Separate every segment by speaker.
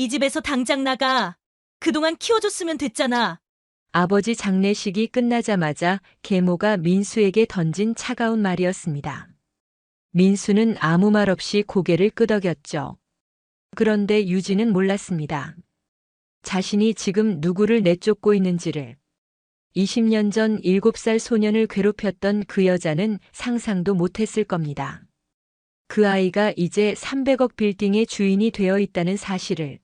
Speaker 1: 이 집에서 당장 나가. 그동안 키워줬으면 됐잖아.
Speaker 2: 아버지 장례식이 끝나자마자 계모가 민수에게 던진 차가운 말이었습니다. 민수는 아무 말 없이 고개를 끄덕였죠. 그런데 유진은 몰랐습니다. 자신이 지금 누구를 내쫓고 있는지를. 20년 전 7살 소년을 괴롭혔던 그 여자는 상상도 못했을 겁니다. 그 아이가 이제 300억 빌딩의 주인이 되어 있다는 사실을.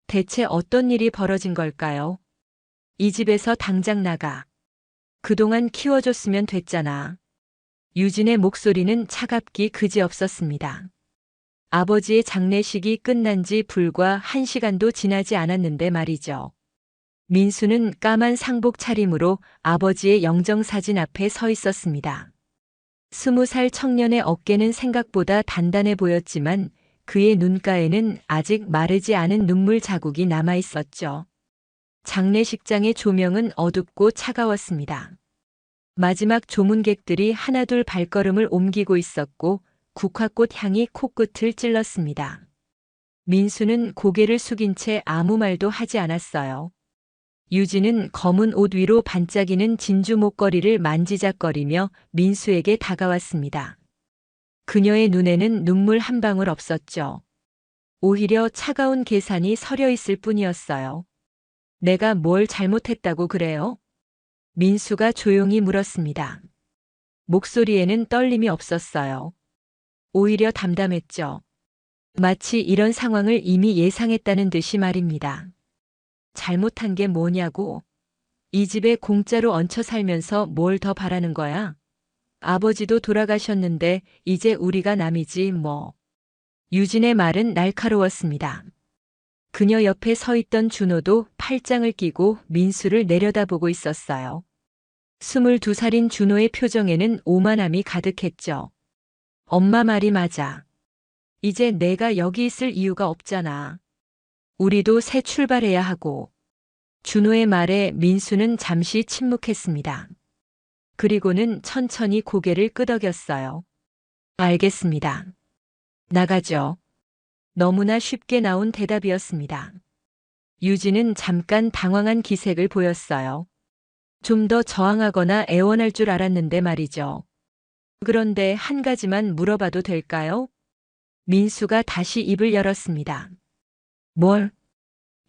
Speaker 2: 대체 어떤 일이 벌어진 걸까요? 이 집에서 당장 나가. 그동안 키워줬으면 됐잖아. 유진의 목소리는 차갑기 그지없었습니다. 아버지의 장례식이 끝난 지 불과 1시간도 지나지 않았는데 말이죠. 민수는 까만 상복 차림으로 아버지의 영정사진 앞에 서 있었습니다. 20살 청년의 어깨는 생각보다 단단해 보였지만 그의 눈가에는 아직 마르지 않은 눈물 자국이 남아 있었죠. 장례식장의 조명은 어둡고 차가웠습니다. 마지막 조문객들이 하나둘 발걸음을 옮기고 있었고 국화꽃 향이 코끝을 찔렀습니다. 민수는 고개를 숙인 채 아무 말도 하지 않았어요. 유진은 검은 옷 위로 반짝이는 진주 목걸이를 만지작거리며 민수에게 다가왔습니다. 그녀의 눈에는 눈물 한 방울 없었죠. 오히려 차가운 계산이 서려 있을 뿐이었어요. 내가 뭘 잘못했다고 그래요? 민수가 조용히 물었습니다. 목소리에는 떨림이 없었어요. 오히려 담담했죠. 마치 이런 상황을 이미 예상했다는 듯이 말입니다. 잘못한 게 뭐냐고. 이 집에 공짜로 얹혀 살면서 뭘 더 바라는 거야? 아버지도 돌아가셨는데 이제 우리가 남이지 뭐. 유진의 말은 날카로웠습니다. 그녀 옆에 서 있던 준호도 팔짱을 끼고 민수를 내려다보고 있었어요. 22살인 준호의 표정에는 오만함이 가득했죠. 엄마 말이 맞아. 이제 내가 여기 있을 이유가 없잖아. 우리도 새 출발해야 하고. 준호의 말에 민수는 잠시 침묵했습니다. 그리고는 천천히 고개를 끄덕였어요. 알겠습니다. 나가죠. 너무나 쉽게 나온 대답이었습니다. 유진은 잠깐 당황한 기색을 보였어요. 좀 더 저항하거나 애원할 줄 알았는데 말이죠. 그런데 한 가지만 물어봐도 될까요? 민수가 다시 입을 열었습니다. 뭘?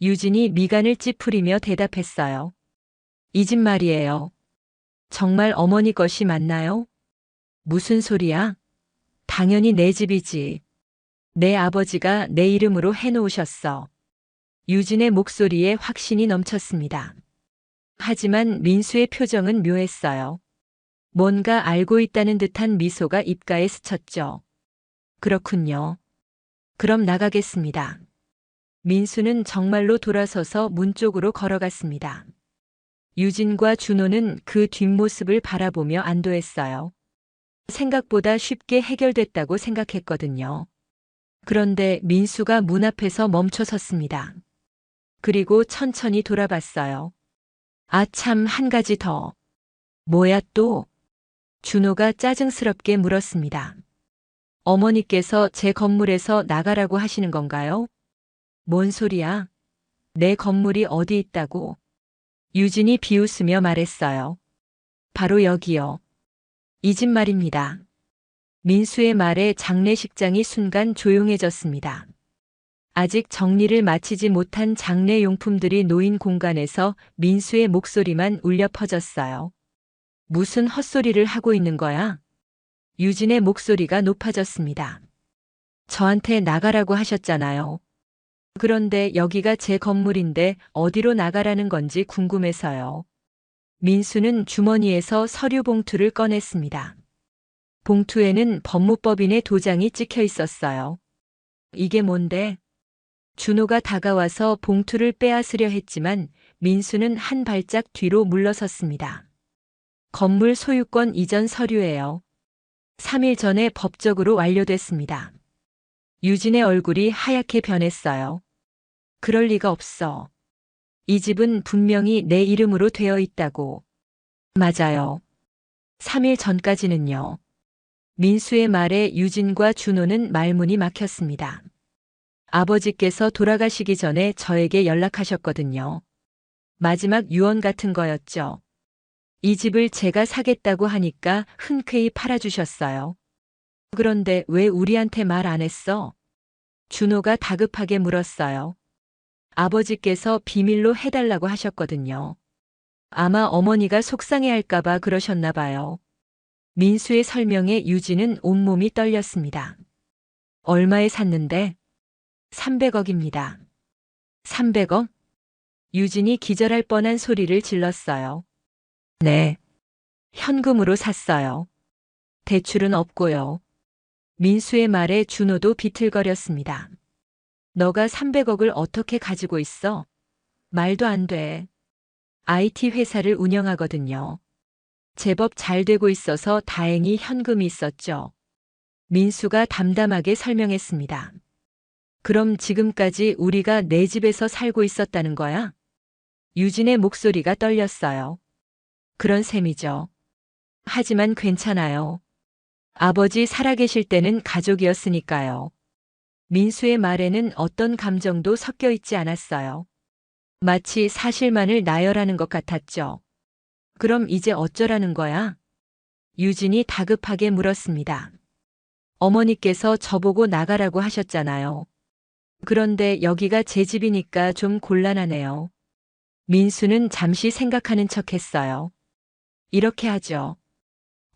Speaker 2: 유진이 미간을 찌푸리며 대답했어요. 이 집 말이에요. 정말 어머니 것이 맞나요? 무슨 소리야? 당연히 내 집이지. 내 아버지가 내 이름으로 해놓으셨어. 유진의 목소리에 확신이 넘쳤습니다. 하지만 민수의 표정은 묘했어요. 뭔가 알고 있다는 듯한 미소가 입가에 스쳤죠. 그렇군요. 그럼 나가겠습니다. 민수는 정말로 돌아서서 문 쪽으로 걸어갔습니다. 유진과 준호는 그 뒷모습을 바라보며 안도했어요. 생각보다 쉽게 해결됐다고 생각했거든요. 그런데 민수가 문 앞에서 멈춰 섰습니다. 그리고 천천히 돌아봤어요. 아, 참, 한 가지 더. 뭐야 또? 준호가 짜증스럽게 물었습니다. 어머니께서 제 건물에서 나가라고 하시는 건가요? 뭔 소리야? 내 건물이 어디 있다고? 유진이 비웃으며 말했어요. 바로 여기요. 이 집 말입니다. 민수의 말에 장례식장이 순간 조용해졌습니다. 아직 정리를 마치지 못한 장례 용품들이 놓인 공간에서 민수의 목소리만 울려 퍼졌어요. 무슨 헛소리를 하고 있는 거야? 유진의 목소리가 높아졌습니다. 저한테 나가라고 하셨잖아요. 그런데 여기가 제 건물인데 어디로 나가라는 건지 궁금해서요. 민수는 주머니에서 서류 봉투를 꺼냈습니다. 봉투에는 법무법인의 도장이 찍혀 있었어요. 이게 뭔데? 준호가 다가와서 봉투를 빼앗으려 했지만 민수는 한 발짝 뒤로 물러섰습니다. 건물 소유권 이전 서류예요. 3일 전에 법적으로 완료됐습니다. 유진의 얼굴이 하얗게 변했어요. 그럴 리가 없어. 이 집은 분명히 내 이름으로 되어 있다고. 맞아요. 3일 전까지는요. 민수의 말에 유진과 준호는 말문이 막혔습니다. 아버지께서 돌아가시기 전에 저에게 연락하셨거든요. 마지막 유언 같은 거였죠. 이 집을 제가 사겠다고 하니까 흔쾌히 팔아주셨어요. 그런데 왜 우리한테 말 안 했어? 준호가 다급하게 물었어요. 아버지께서 비밀로 해달라고 하셨거든요. 아마 어머니가 속상해할까봐 그러셨나 봐요. 민수의 설명에 유진은 온몸이 떨렸습니다. 얼마에 샀는데? 300억입니다. 300억? 유진이 기절할 뻔한 소리를 질렀어요. 네. 현금으로 샀어요. 대출은 없고요. 민수의 말에 준호도 비틀거렸습니다. 너가 300억을 어떻게 가지고 있어? 말도 안 돼. IT 회사를 운영하거든요. 제법 잘 되고 있어서 다행히 현금이 있었죠. 민수가 담담하게 설명했습니다. 그럼 지금까지 우리가 내 집에서 살고 있었다는 거야? 유진의 목소리가 떨렸어요. 그런 셈이죠. 하지만 괜찮아요. 아버지 살아계실 때는 가족이었으니까요. 민수의 말에는 어떤 감정도 섞여 있지 않았어요. 마치 사실만을 나열하는 것 같았죠. 그럼 이제 어쩌라는 거야? 유진이 다급하게 물었습니다. 어머니께서 저보고 나가라고 하셨잖아요. 그런데 여기가 제 집이니까 좀 곤란하네요. 민수는 잠시 생각하는 척 했어요. 이렇게 하죠.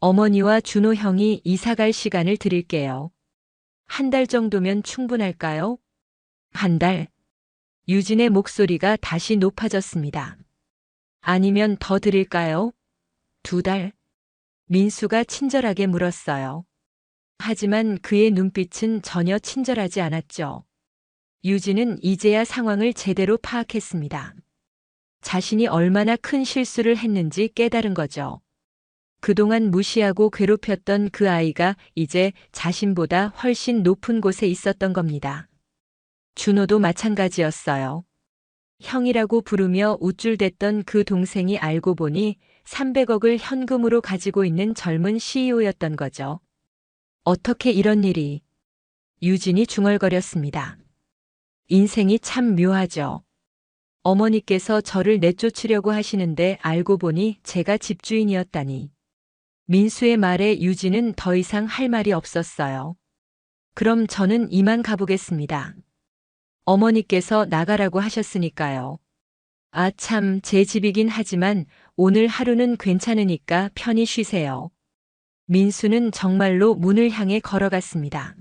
Speaker 2: 어머니와 준호 형이 이사 갈 시간을 드릴게요. 한 달 정도면 충분할까요? 한 달. 유진의 목소리가 다시 높아졌습니다. 아니면 더 드릴까요? 2달. 민수가 친절하게 물었어요. 하지만 그의 눈빛은 전혀 친절하지 않았죠. 유진은 이제야 상황을 제대로 파악했습니다. 자신이 얼마나 큰 실수를 했는지 깨달은 거죠. 그동안 무시하고 괴롭혔던 그 아이가 이제 자신보다 훨씬 높은 곳에 있었던 겁니다. 준호도 마찬가지였어요. 형이라고 부르며 우쭐댔던 그 동생이 알고 보니 300억을 현금으로 가지고 있는 젊은 CEO였던 거죠. 어떻게 이런 일이? 유진이 중얼거렸습니다. 인생이 참 묘하죠. 어머니께서 저를 내쫓으려고 하시는데 알고 보니 제가 집주인이었다니. 민수의 말에 유진은 더 이상 할 말이 없었어요. 그럼 저는 이만 가보겠습니다. 어머니께서 나가라고 하셨으니까요. 아, 참, 제 집이긴 하지만 오늘 하루는 괜찮으니까 편히 쉬세요. 민수는 정말로 문을 향해 걸어갔습니다.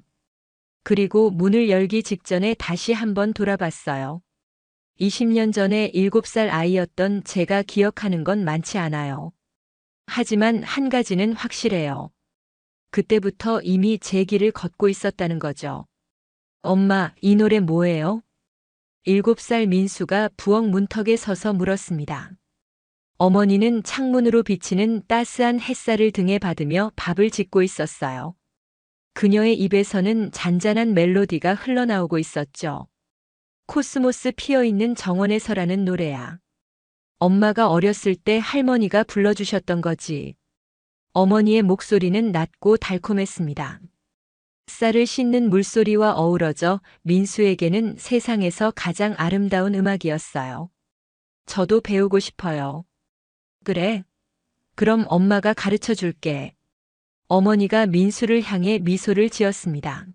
Speaker 2: 그리고 문을 열기 직전에 다시 한번 돌아봤어요. 20년 전에 7살 아이였던 제가 기억하는 건 많지 않아요. 하지만 한 가지는 확실해요. 그때부터 이미 제 길을 걷고 있었다는 거죠. 엄마, 이 노래 뭐예요? 7살 민수가 부엌 문턱에 서서 물었습니다. 어머니는 창문으로 비치는 따스한 햇살을 등에 받으며 밥을 짓고 있었어요. 그녀의 입에서는 잔잔한 멜로디가 흘러나오고 있었죠. 코스모스 피어있는 정원에서라는 노래야. 엄마가 어렸을 때 할머니가 불러주셨던 거지. 어머니의 목소리는 낮고 달콤했습니다. 쌀을 씻는 물소리와 어우러져 민수에게는 세상에서 가장 아름다운 음악이었어요. 저도 배우고 싶어요. 그래? 그럼 엄마가 가르쳐 줄게. 어머니가 민수를 향해 미소를 지었습니다.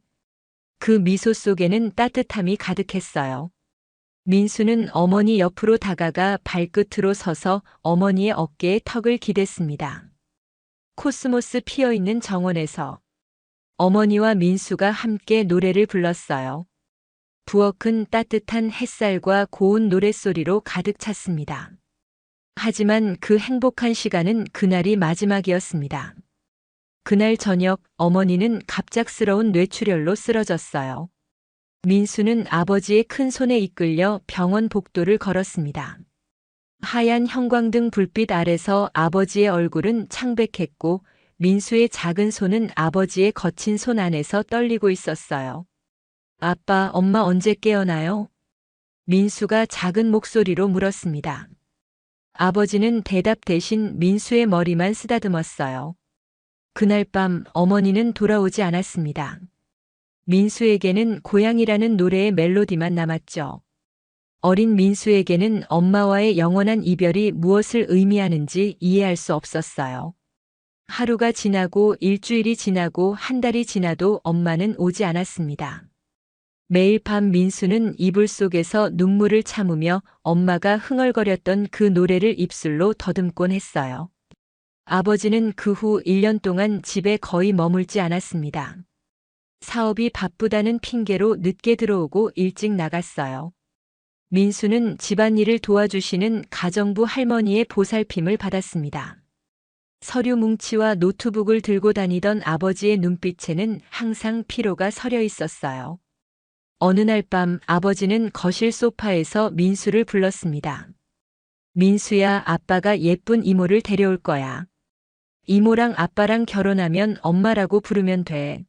Speaker 2: 그 미소 속에는 따뜻함이 가득했어요. 민수는 어머니 옆으로 다가가 발끝으로 서서 어머니의 어깨에 턱을 기댔습니다. 코스모스 피어있는 정원에서 어머니와 민수가 함께 노래를 불렀어요. 부엌은 따뜻한 햇살과 고운 노랫소리로 가득 찼습니다. 하지만 그 행복한 시간은 그날이 마지막이었습니다. 그날 저녁 어머니는 갑작스러운 뇌출혈로 쓰러졌어요. 민수는 아버지의 큰 손에 이끌려 병원 복도를 걸었습니다. 하얀 형광등 불빛 아래서 아버지의 얼굴은 창백했고 민수의 작은 손은 아버지의 거친 손 안에서 떨리고 있었어요. 아빠, 엄마 언제 깨어나요? 민수가 작은 목소리로 물었습니다. 아버지는 대답 대신 민수의 머리만 쓰다듬었어요. 그날 밤 어머니는 돌아오지 않았습니다. 민수에게는 고향이라는 노래의 멜로디만 남았죠. 어린 민수에게는 엄마와의 영원한 이별이 무엇을 의미하는지 이해할 수 없었어요. 하루가 지나고 일주일이 지나고 한 달이 지나도 엄마는 오지 않았습니다. 매일 밤 민수는 이불 속에서 눈물을 참으며 엄마가 흥얼거렸던 그 노래를 입술로 더듬곤 했어요. 아버지는 그 후 1년 동안 집에 거의 머물지 않았습니다. 사업이 바쁘다는 핑계로 늦게 들어오고 일찍 나갔어요. 민수는 집안일을 도와주시는 가정부 할머니의 보살핌을 받았습니다. 서류 뭉치와 노트북을 들고 다니던 아버지의 눈빛에는 항상 피로가 서려 있었어요. 어느 날 밤 아버지는 거실 소파에서 민수를 불렀습니다. 민수야, 아빠가 예쁜 이모를 데려올 거야. 이모랑 아빠랑 결혼하면 엄마라고 부르면 돼.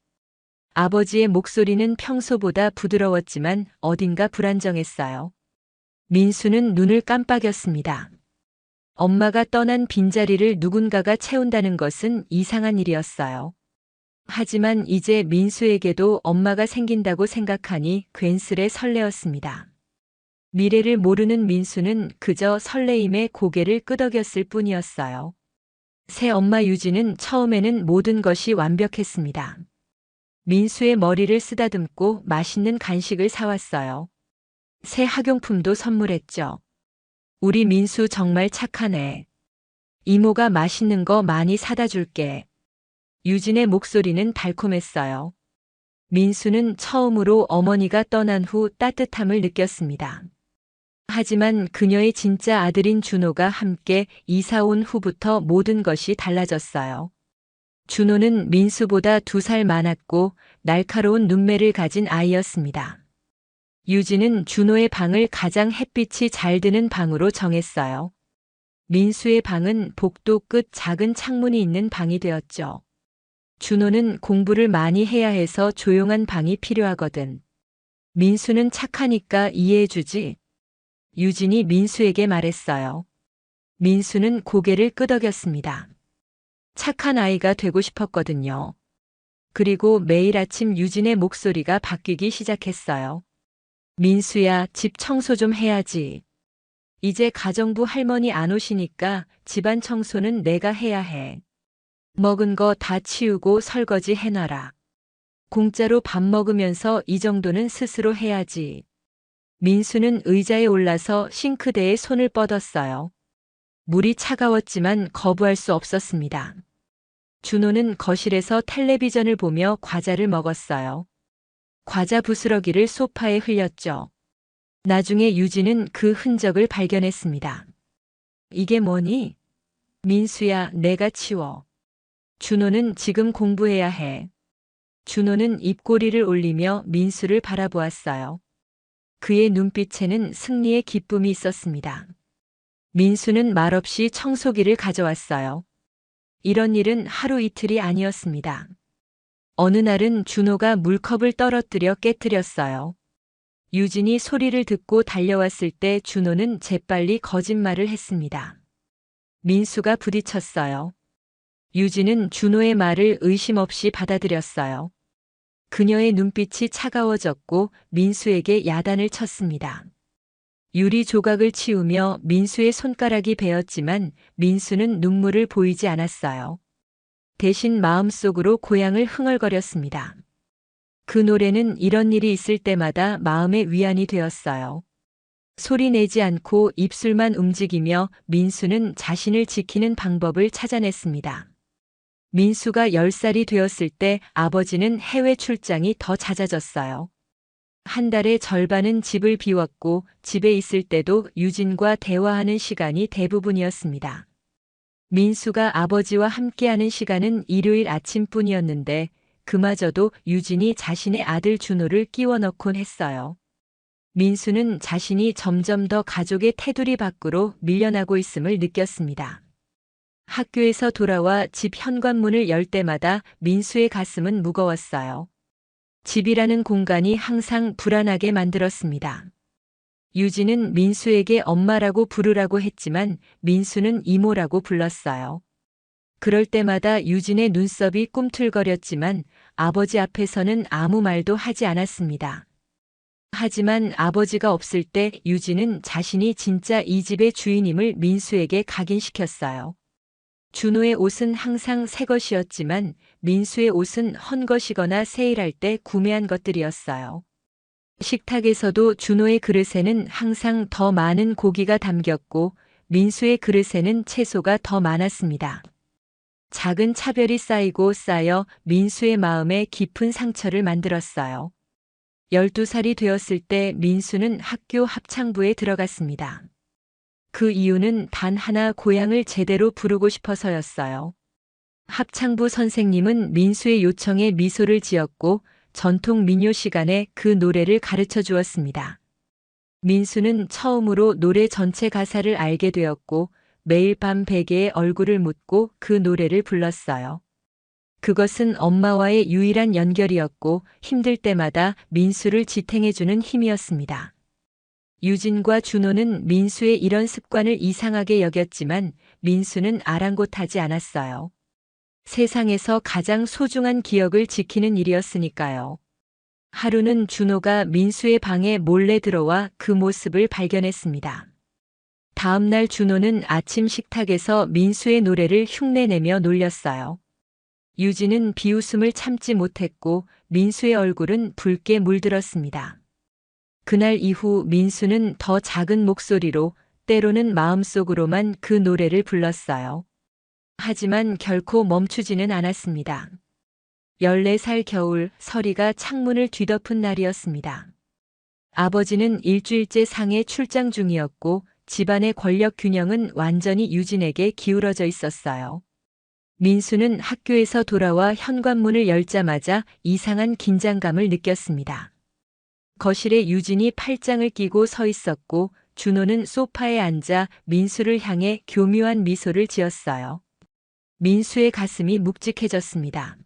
Speaker 2: 아버지의 목소리는 평소보다 부드러웠지만 어딘가 불안정했어요. 민수는 눈을 깜빡였습니다. 엄마가 떠난 빈자리를 누군가가 채운다는 것은 이상한 일이었어요. 하지만 이제 민수에게도 엄마가 생긴다고 생각하니 괜스레 설레었습니다. 미래를 모르는 민수는 그저 설레임에 고개를 끄덕였을 뿐이었어요. 새 엄마 유진은 처음에는 모든 것이 완벽했습니다. 민수의 머리를 쓰다듬고 맛있는 간식을 사왔어요. 새 학용품도 선물했죠. 우리 민수 정말 착하네. 이모가 맛있는 거 많이 사다 줄게. 유진의 목소리는 달콤했어요. 민수는 처음으로 어머니가 떠난 후 따뜻함을 느꼈습니다. 하지만 그녀의 진짜 아들인 준호가 함께 이사 온 후부터 모든 것이 달라졌어요. 준호는 민수보다 2살 많았고 날카로운 눈매를 가진 아이였습니다. 유진은 준호의 방을 가장 햇빛이 잘 드는 방으로 정했어요. 민수의 방은 복도 끝 작은 창문이 있는 방이 되었죠. 준호는 공부를 많이 해야 해서 조용한 방이 필요하거든. 민수는 착하니까 이해해주지. 유진이 민수에게 말했어요. 민수는 고개를 끄덕였습니다. 착한 아이가 되고 싶었거든요. 그리고 매일 아침 유진의 목소리가 바뀌기 시작했어요. 민수야, 집 청소 좀 해야지. 이제 가정부 할머니 안 오시니까 집안 청소는 내가 해야 해. 먹은 거 다 치우고 설거지 해놔라. 공짜로 밥 먹으면서 이 정도는 스스로 해야지. 민수는 의자에 올라서 싱크대에 손을 뻗었어요. 물이 차가웠지만 거부할 수 없었습니다. 준호는 거실에서 텔레비전을 보며 과자를 먹었어요. 과자 부스러기를 소파에 흘렸죠. 나중에 유진은 그 흔적을 발견했습니다. 이게 뭐니? 민수야, 내가 치워. 준호는 지금 공부해야 해. 준호는 입꼬리를 올리며 민수를 바라보았어요. 그의 눈빛에는 승리의 기쁨이 있었습니다. 민수는 말없이 청소기를 가져왔어요. 이런 일은 하루 이틀이 아니었습니다. 어느 날은 준호가 물컵을 떨어뜨려 깨뜨렸어요. 유진이 소리를 듣고 달려왔을 때 준호는 재빨리 거짓말을 했습니다. 민수가 부딪혔어요. 유진은 준호의 말을 의심 없이 받아들였어요. 그녀의 눈빛이 차가워졌고 민수에게 야단을 쳤습니다. 유리 조각을 치우며 민수의 손가락이 베었지만 민수는 눈물을 보이지 않았어요. 대신 마음속으로 고향을 흥얼거렸습니다. 그 노래는 이런 일이 있을 때마다 마음의 위안이 되었어요. 소리 내지 않고 입술만 움직이며 민수는 자신을 지키는 방법을 찾아냈습니다. 민수가 10살이 되었을 때 아버지는 해외 출장이 더 잦아졌어요. 한 달의 절반은 집을 비웠고 집에 있을 때도 유진과 대화하는 시간이 대부분이었습니다. 민수가 아버지와 함께하는 시간은 일요일 아침뿐이었는데 그마저도 유진이 자신의 아들 준호를 끼워 넣곤 했어요. 민수는 자신이 점점 더 가족의 테두리 밖으로 밀려나고 있음을 느꼈습니다. 학교에서 돌아와 집 현관문을 열 때마다 민수의 가슴은 무거웠어요. 집이라는 공간이 항상 불안하게 만들었습니다. 유진은 민수에게 엄마라고 부르라고 했지만 민수는 이모라고 불렀어요. 그럴 때마다 유진의 눈썹이 꿈틀거렸지만 아버지 앞에서는 아무 말도 하지 않았습니다. 하지만 아버지가 없을 때 유진은 자신이 진짜 이 집의 주인임을 민수에게 각인시켰어요. 준호의 옷은 항상 새 것이었지만 민수의 옷은 헌 것이거나 세일할 때 구매한 것들이었어요. 식탁에서도 준호의 그릇에는 항상 더 많은 고기가 담겼고 민수의 그릇에는 채소가 더 많았습니다. 작은 차별이 쌓이고 쌓여 민수의 마음에 깊은 상처를 만들었어요. 12살이 되었을 때 민수는 학교 합창부에 들어갔습니다. 그 이유는 단 하나, 고향을 제대로 부르고 싶어서였어요. 합창부 선생님은 민수의 요청에 미소를 지었고 전통 민요 시간에 그 노래를 가르쳐 주었습니다. 민수는 처음으로 노래 전체 가사를 알게 되었고 매일 밤 베개에 얼굴을 묻고 그 노래를 불렀어요. 그것은 엄마와의 유일한 연결이었고 힘들 때마다 민수를 지탱해주는 힘이었습니다. 유진과 준호는 민수의 이런 습관을 이상하게 여겼지만 민수는 아랑곳하지 않았어요. 세상에서 가장 소중한 기억을 지키는 일이었으니까요. 하루는 준호가 민수의 방에 몰래 들어와 그 모습을 발견했습니다. 다음 날 준호는 아침 식탁에서 민수의 노래를 흉내내며 놀렸어요. 유진은 비웃음을 참지 못했고 민수의 얼굴은 붉게 물들었습니다. 그날 이후 민수는 더 작은 목소리로 때로는 마음속으로만 그 노래를 불렀어요. 하지만 결코 멈추지는 않았습니다. 14살 겨울 서리가 창문을 뒤덮은 날이었습니다. 아버지는 일주일째 상해 출장 중이었고 집안의 권력 균형은 완전히 유진에게 기울어져 있었어요. 민수는 학교에서 돌아와 현관문을 열자마자 이상한 긴장감을 느꼈습니다. 거실에 유진이 팔짱을 끼고 서 있었고 준호는 소파에 앉아 민수를 향해 교묘한 미소를 지었어요. 민수의 가슴이 묵직해졌습니다.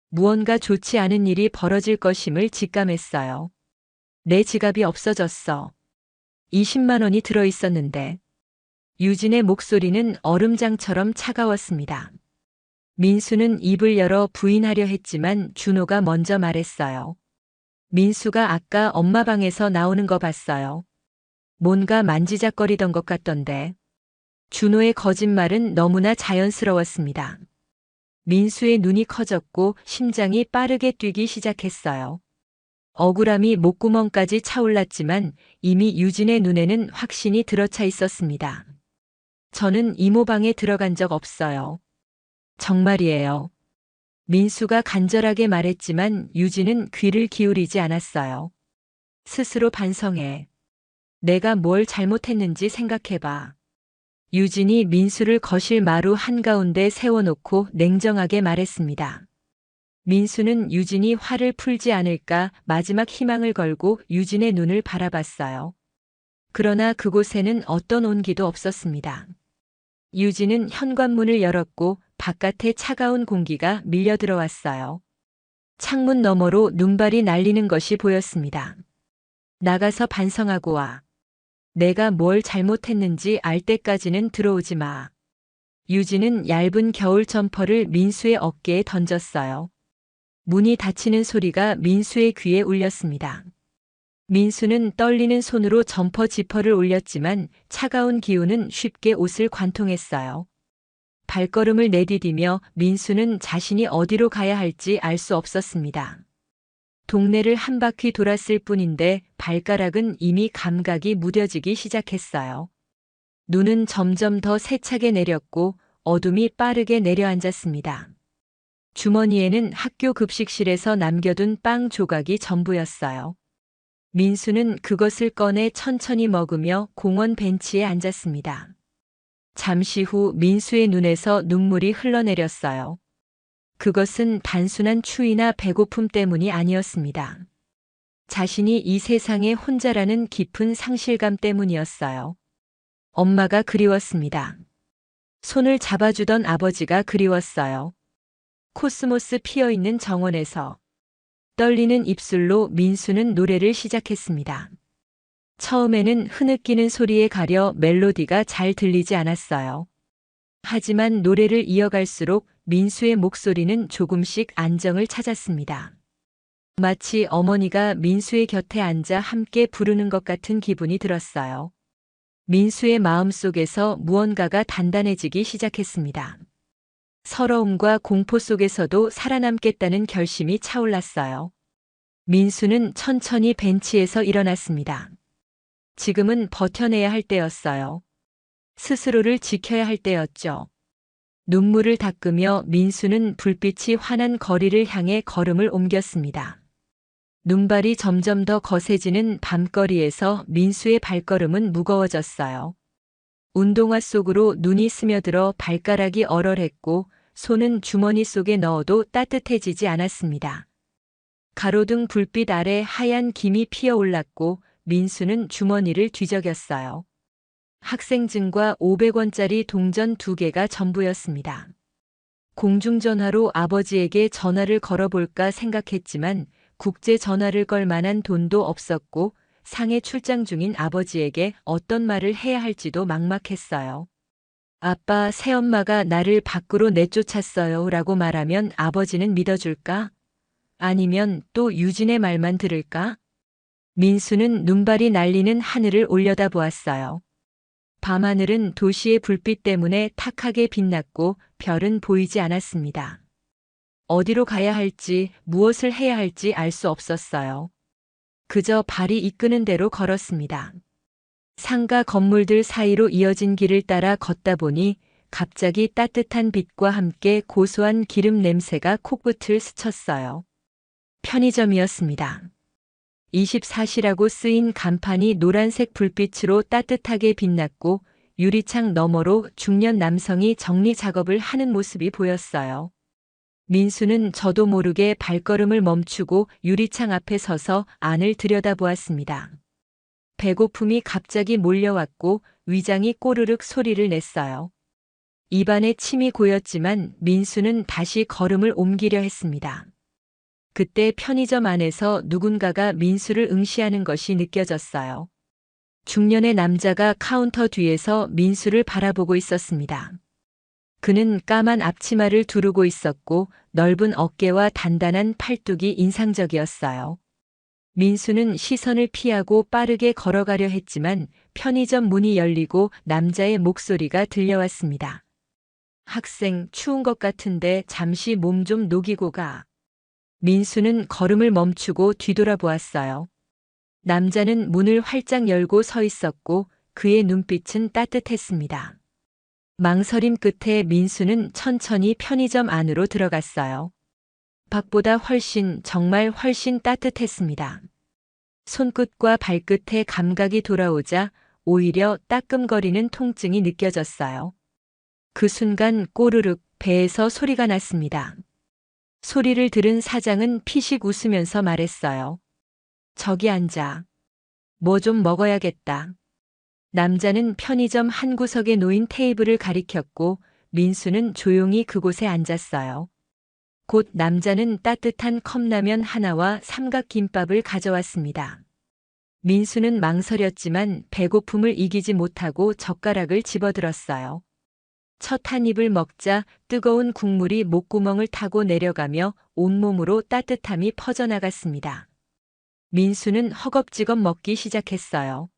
Speaker 2: 무언가 좋지 않은 일이 벌어질 것임을 직감했어요. 내 지갑이 없어졌어. 20만 원이 들어 있었는데. 유진의 목소리는 얼음장처럼 차가웠습니다. 민수는 입을 열어 부인하려 했지만 준호가 먼저 말했어요. 민수가 아까 엄마 방에서 나오는 거 봤어요. 뭔가 만지작거리던 것 같던데. 준호의 거짓말은 너무나 자연스러웠습니다. 민수의 눈이 커졌고 심장이 빠르게 뛰기 시작했어요. 억울함이 목구멍까지 차올랐지만 이미 유진의 눈에는 확신이 들어차 있었습니다. 저는 이모 방에 들어간 적 없어요. 정말이에요. 민수가 간절하게 말했지만 유진은 귀를 기울이지 않았어요. 스스로 반성해. 내가 뭘 잘못했는지 생각해봐. 유진이 민수를 거실 마루 한가운데 세워놓고 냉정하게 말했습니다. 민수는 유진이 화를 풀지 않을까 마지막 희망을 걸고 유진의 눈을 바라봤어요. 그러나 그곳에는 어떤 온기도 없었습니다. 유진은 현관문을 열었고 바깥에 차가운 공기가 밀려 들어왔어요. 창문 너머로 눈발이 날리는 것이 보였습니다. 나가서 반성하고 와. 내가 뭘 잘못했는지 알 때까지는 들어오지 마. 유진은 얇은 겨울 점퍼를 민수의 어깨에 던졌어요. 문이 닫히는 소리가 민수의 귀에 울렸습니다. 민수는 떨리는 손으로 점퍼 지퍼를 올렸지만 차가운 기운은 쉽게 옷을 관통했어요. 발걸음을 내디디며 민수는 자신이 어디로 가야 할지 알 수 없었습니다. 동네를 한 바퀴 돌았을 뿐인데 발가락은 이미 감각이 무뎌지기 시작했어요. 눈은 점점 더 세차게 내렸고 어둠이 빠르게 내려앉았습니다. 주머니에는 학교 급식실에서 남겨둔 빵 조각이 전부였어요. 민수는 그것을 꺼내 천천히 먹으며 공원 벤치에 앉았습니다. 잠시 후 민수의 눈에서 눈물이 흘러내렸어요. 그것은 단순한 추위나 배고픔 때문이 아니었습니다. 자신이 이 세상에 혼자라는 깊은 상실감 때문이었어요. 엄마가 그리웠습니다. 손을 잡아주던 아버지가 그리웠어요. 코스모스 피어있는 정원에서 떨리는 입술로 민수는 노래를 시작했습니다. 처음에는 흐느끼는 소리에 가려 멜로디가 잘 들리지 않았어요. 하지만 노래를 이어갈수록 민수의 목소리는 조금씩 안정을 찾았습니다. 마치 어머니가 민수의 곁에 앉아 함께 부르는 것 같은 기분이 들었어요. 민수의 마음속에서 무언가가 단단해지기 시작했습니다. 서러움과 공포 속에서도 살아남겠다는 결심이 차올랐어요. 민수는 천천히 벤치에서 일어났습니다. 지금은 버텨내야 할 때였어요. 스스로를 지켜야 할 때였죠. 눈물을 닦으며 민수는 불빛이 환한 거리를 향해 걸음을 옮겼습니다. 눈발이 점점 더 거세지는 밤거리에서 민수의 발걸음은 무거워졌어요. 운동화 속으로 눈이 스며들어 발가락이 얼얼했고 손은 주머니 속에 넣어도 따뜻해지지 않았습니다. 가로등 불빛 아래 하얀 김이 피어올랐고 민수는 주머니를 뒤적였어요. 학생증과 500원짜리 동전 2개가 전부였습니다. 공중전화로 아버지에게 전화를 걸어볼까 생각했지만 국제 전화를 걸 만한 돈도 없었고 상해 출장 중인 아버지에게 어떤 말을 해야 할지도 막막했어요. 아빠, 새엄마가 나를 밖으로 내쫓았어요 라고 말하면 아버지는 믿어줄까? 아니면 또 유진의 말만 들을까? 민수는 눈발이 날리는 하늘을 올려다보았어요. 밤하늘은 도시의 불빛 때문에 탁하게 빛났고 별은 보이지 않았습니다. 어디로 가야 할지, 무엇을 해야 할지 알 수 없었어요. 그저 발이 이끄는 대로 걸었습니다. 상가 건물들 사이로 이어진 길을 따라 걷다 보니 갑자기 따뜻한 빛과 함께 고소한 기름 냄새가 코끝을 스쳤어요. 편의점이었습니다. 24시라고 쓰인 간판이 노란색 불빛으로 따뜻하게 빛났고 유리창 너머로 중년 남성이 정리 작업을 하는 모습이 보였어요. 민수는 저도 모르게 발걸음을 멈추고 유리창 앞에 서서 안을 들여다보았습니다. 배고픔이 갑자기 몰려왔고 위장이 꼬르륵 소리를 냈어요. 입안에 침이 고였지만 민수는 다시 걸음을 옮기려 했습니다. 그때 편의점 안에서 누군가가 민수를 응시하는 것이 느껴졌어요. 중년의 남자가 카운터 뒤에서 민수를 바라보고 있었습니다. 그는 까만 앞치마를 두르고 있었고 넓은 어깨와 단단한 팔뚝이 인상적이었어요. 민수는 시선을 피하고 빠르게 걸어가려 했지만 편의점 문이 열리고 남자의 목소리가 들려왔습니다. 학생, 추운 것 같은데 잠시 몸 좀 녹이고 가. 민수는 걸음을 멈추고 뒤돌아보았어요. 남자는 문을 활짝 열고 서 있었고 그의 눈빛은 따뜻했습니다. 망설임 끝에 민수는 천천히 편의점 안으로 들어갔어요. 밖보다 정말 훨씬 따뜻했습니다. 손끝과 발끝에 감각이 돌아오자 오히려 따끔거리는 통증이 느껴졌어요. 그 순간 꼬르륵 배에서 소리가 났습니다. 소리를 들은 사장은 피식 웃으면서 말했어요. 저기 앉아. 뭐 좀 먹어야겠다. 남자는 편의점 한 구석에 놓인 테이블을 가리켰고 민수는 조용히 그곳에 앉았어요. 곧 남자는 따뜻한 컵라면 하나와 삼각김밥을 가져왔습니다. 민수는 망설였지만 배고픔을 이기지 못하고 젓가락을 집어들었어요. 첫 한 입을 먹자 뜨거운 국물이 목구멍을 타고 내려가며 온몸으로 따뜻함이 퍼져나갔습니다. 민수는 허겁지겁 먹기 시작했어요.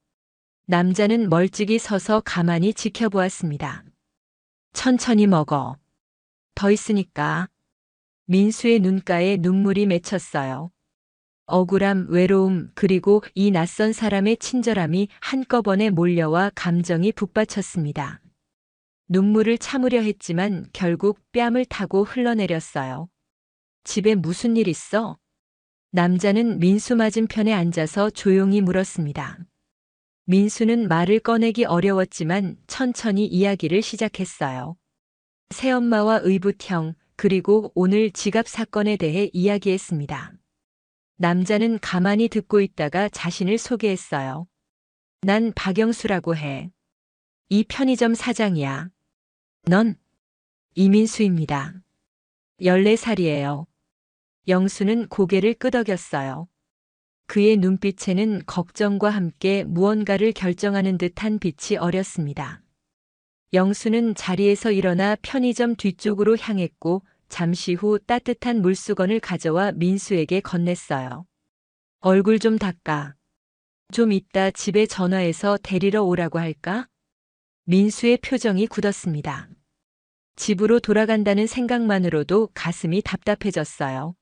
Speaker 2: 남자는 멀찍이 서서 가만히 지켜보았습니다. 천천히 먹어. 더 있으니까. 민수의 눈가에 눈물이 맺혔어요. 억울함, 외로움, 그리고 이 낯선 사람의 친절함이 한꺼번에 몰려와 감정이 북받쳤습니다. 눈물을 참으려 했지만 결국 뺨을 타고 흘러내렸어요. 집에 무슨 일 있어? 남자는 민수 맞은편에 앉아서 조용히 물었습니다. 민수는 말을 꺼내기 어려웠지만 천천히 이야기를 시작했어요. 새엄마와 의붓형, 그리고 오늘 지갑 사건에 대해 이야기했습니다. 남자는 가만히 듣고 있다가 자신을 소개했어요. 난 박영수라고 해. 이 편의점 사장이야. 넌? 이민수입니다. 14살이에요. 영수는 고개를 끄덕였어요. 그의 눈빛에는 걱정과 함께 무언가를 결정하는 듯한 빛이 어렸습니다. 영수는 자리에서 일어나 편의점 뒤쪽으로 향했고 잠시 후 따뜻한 물수건을 가져와 민수에게 건넸어요. 얼굴 좀 닦아. 좀 이따 집에 전화해서 데리러 오라고 할까? 민수의 표정이 굳었습니다. 집으로 돌아간다는 생각만으로도 가슴이 답답해졌어요.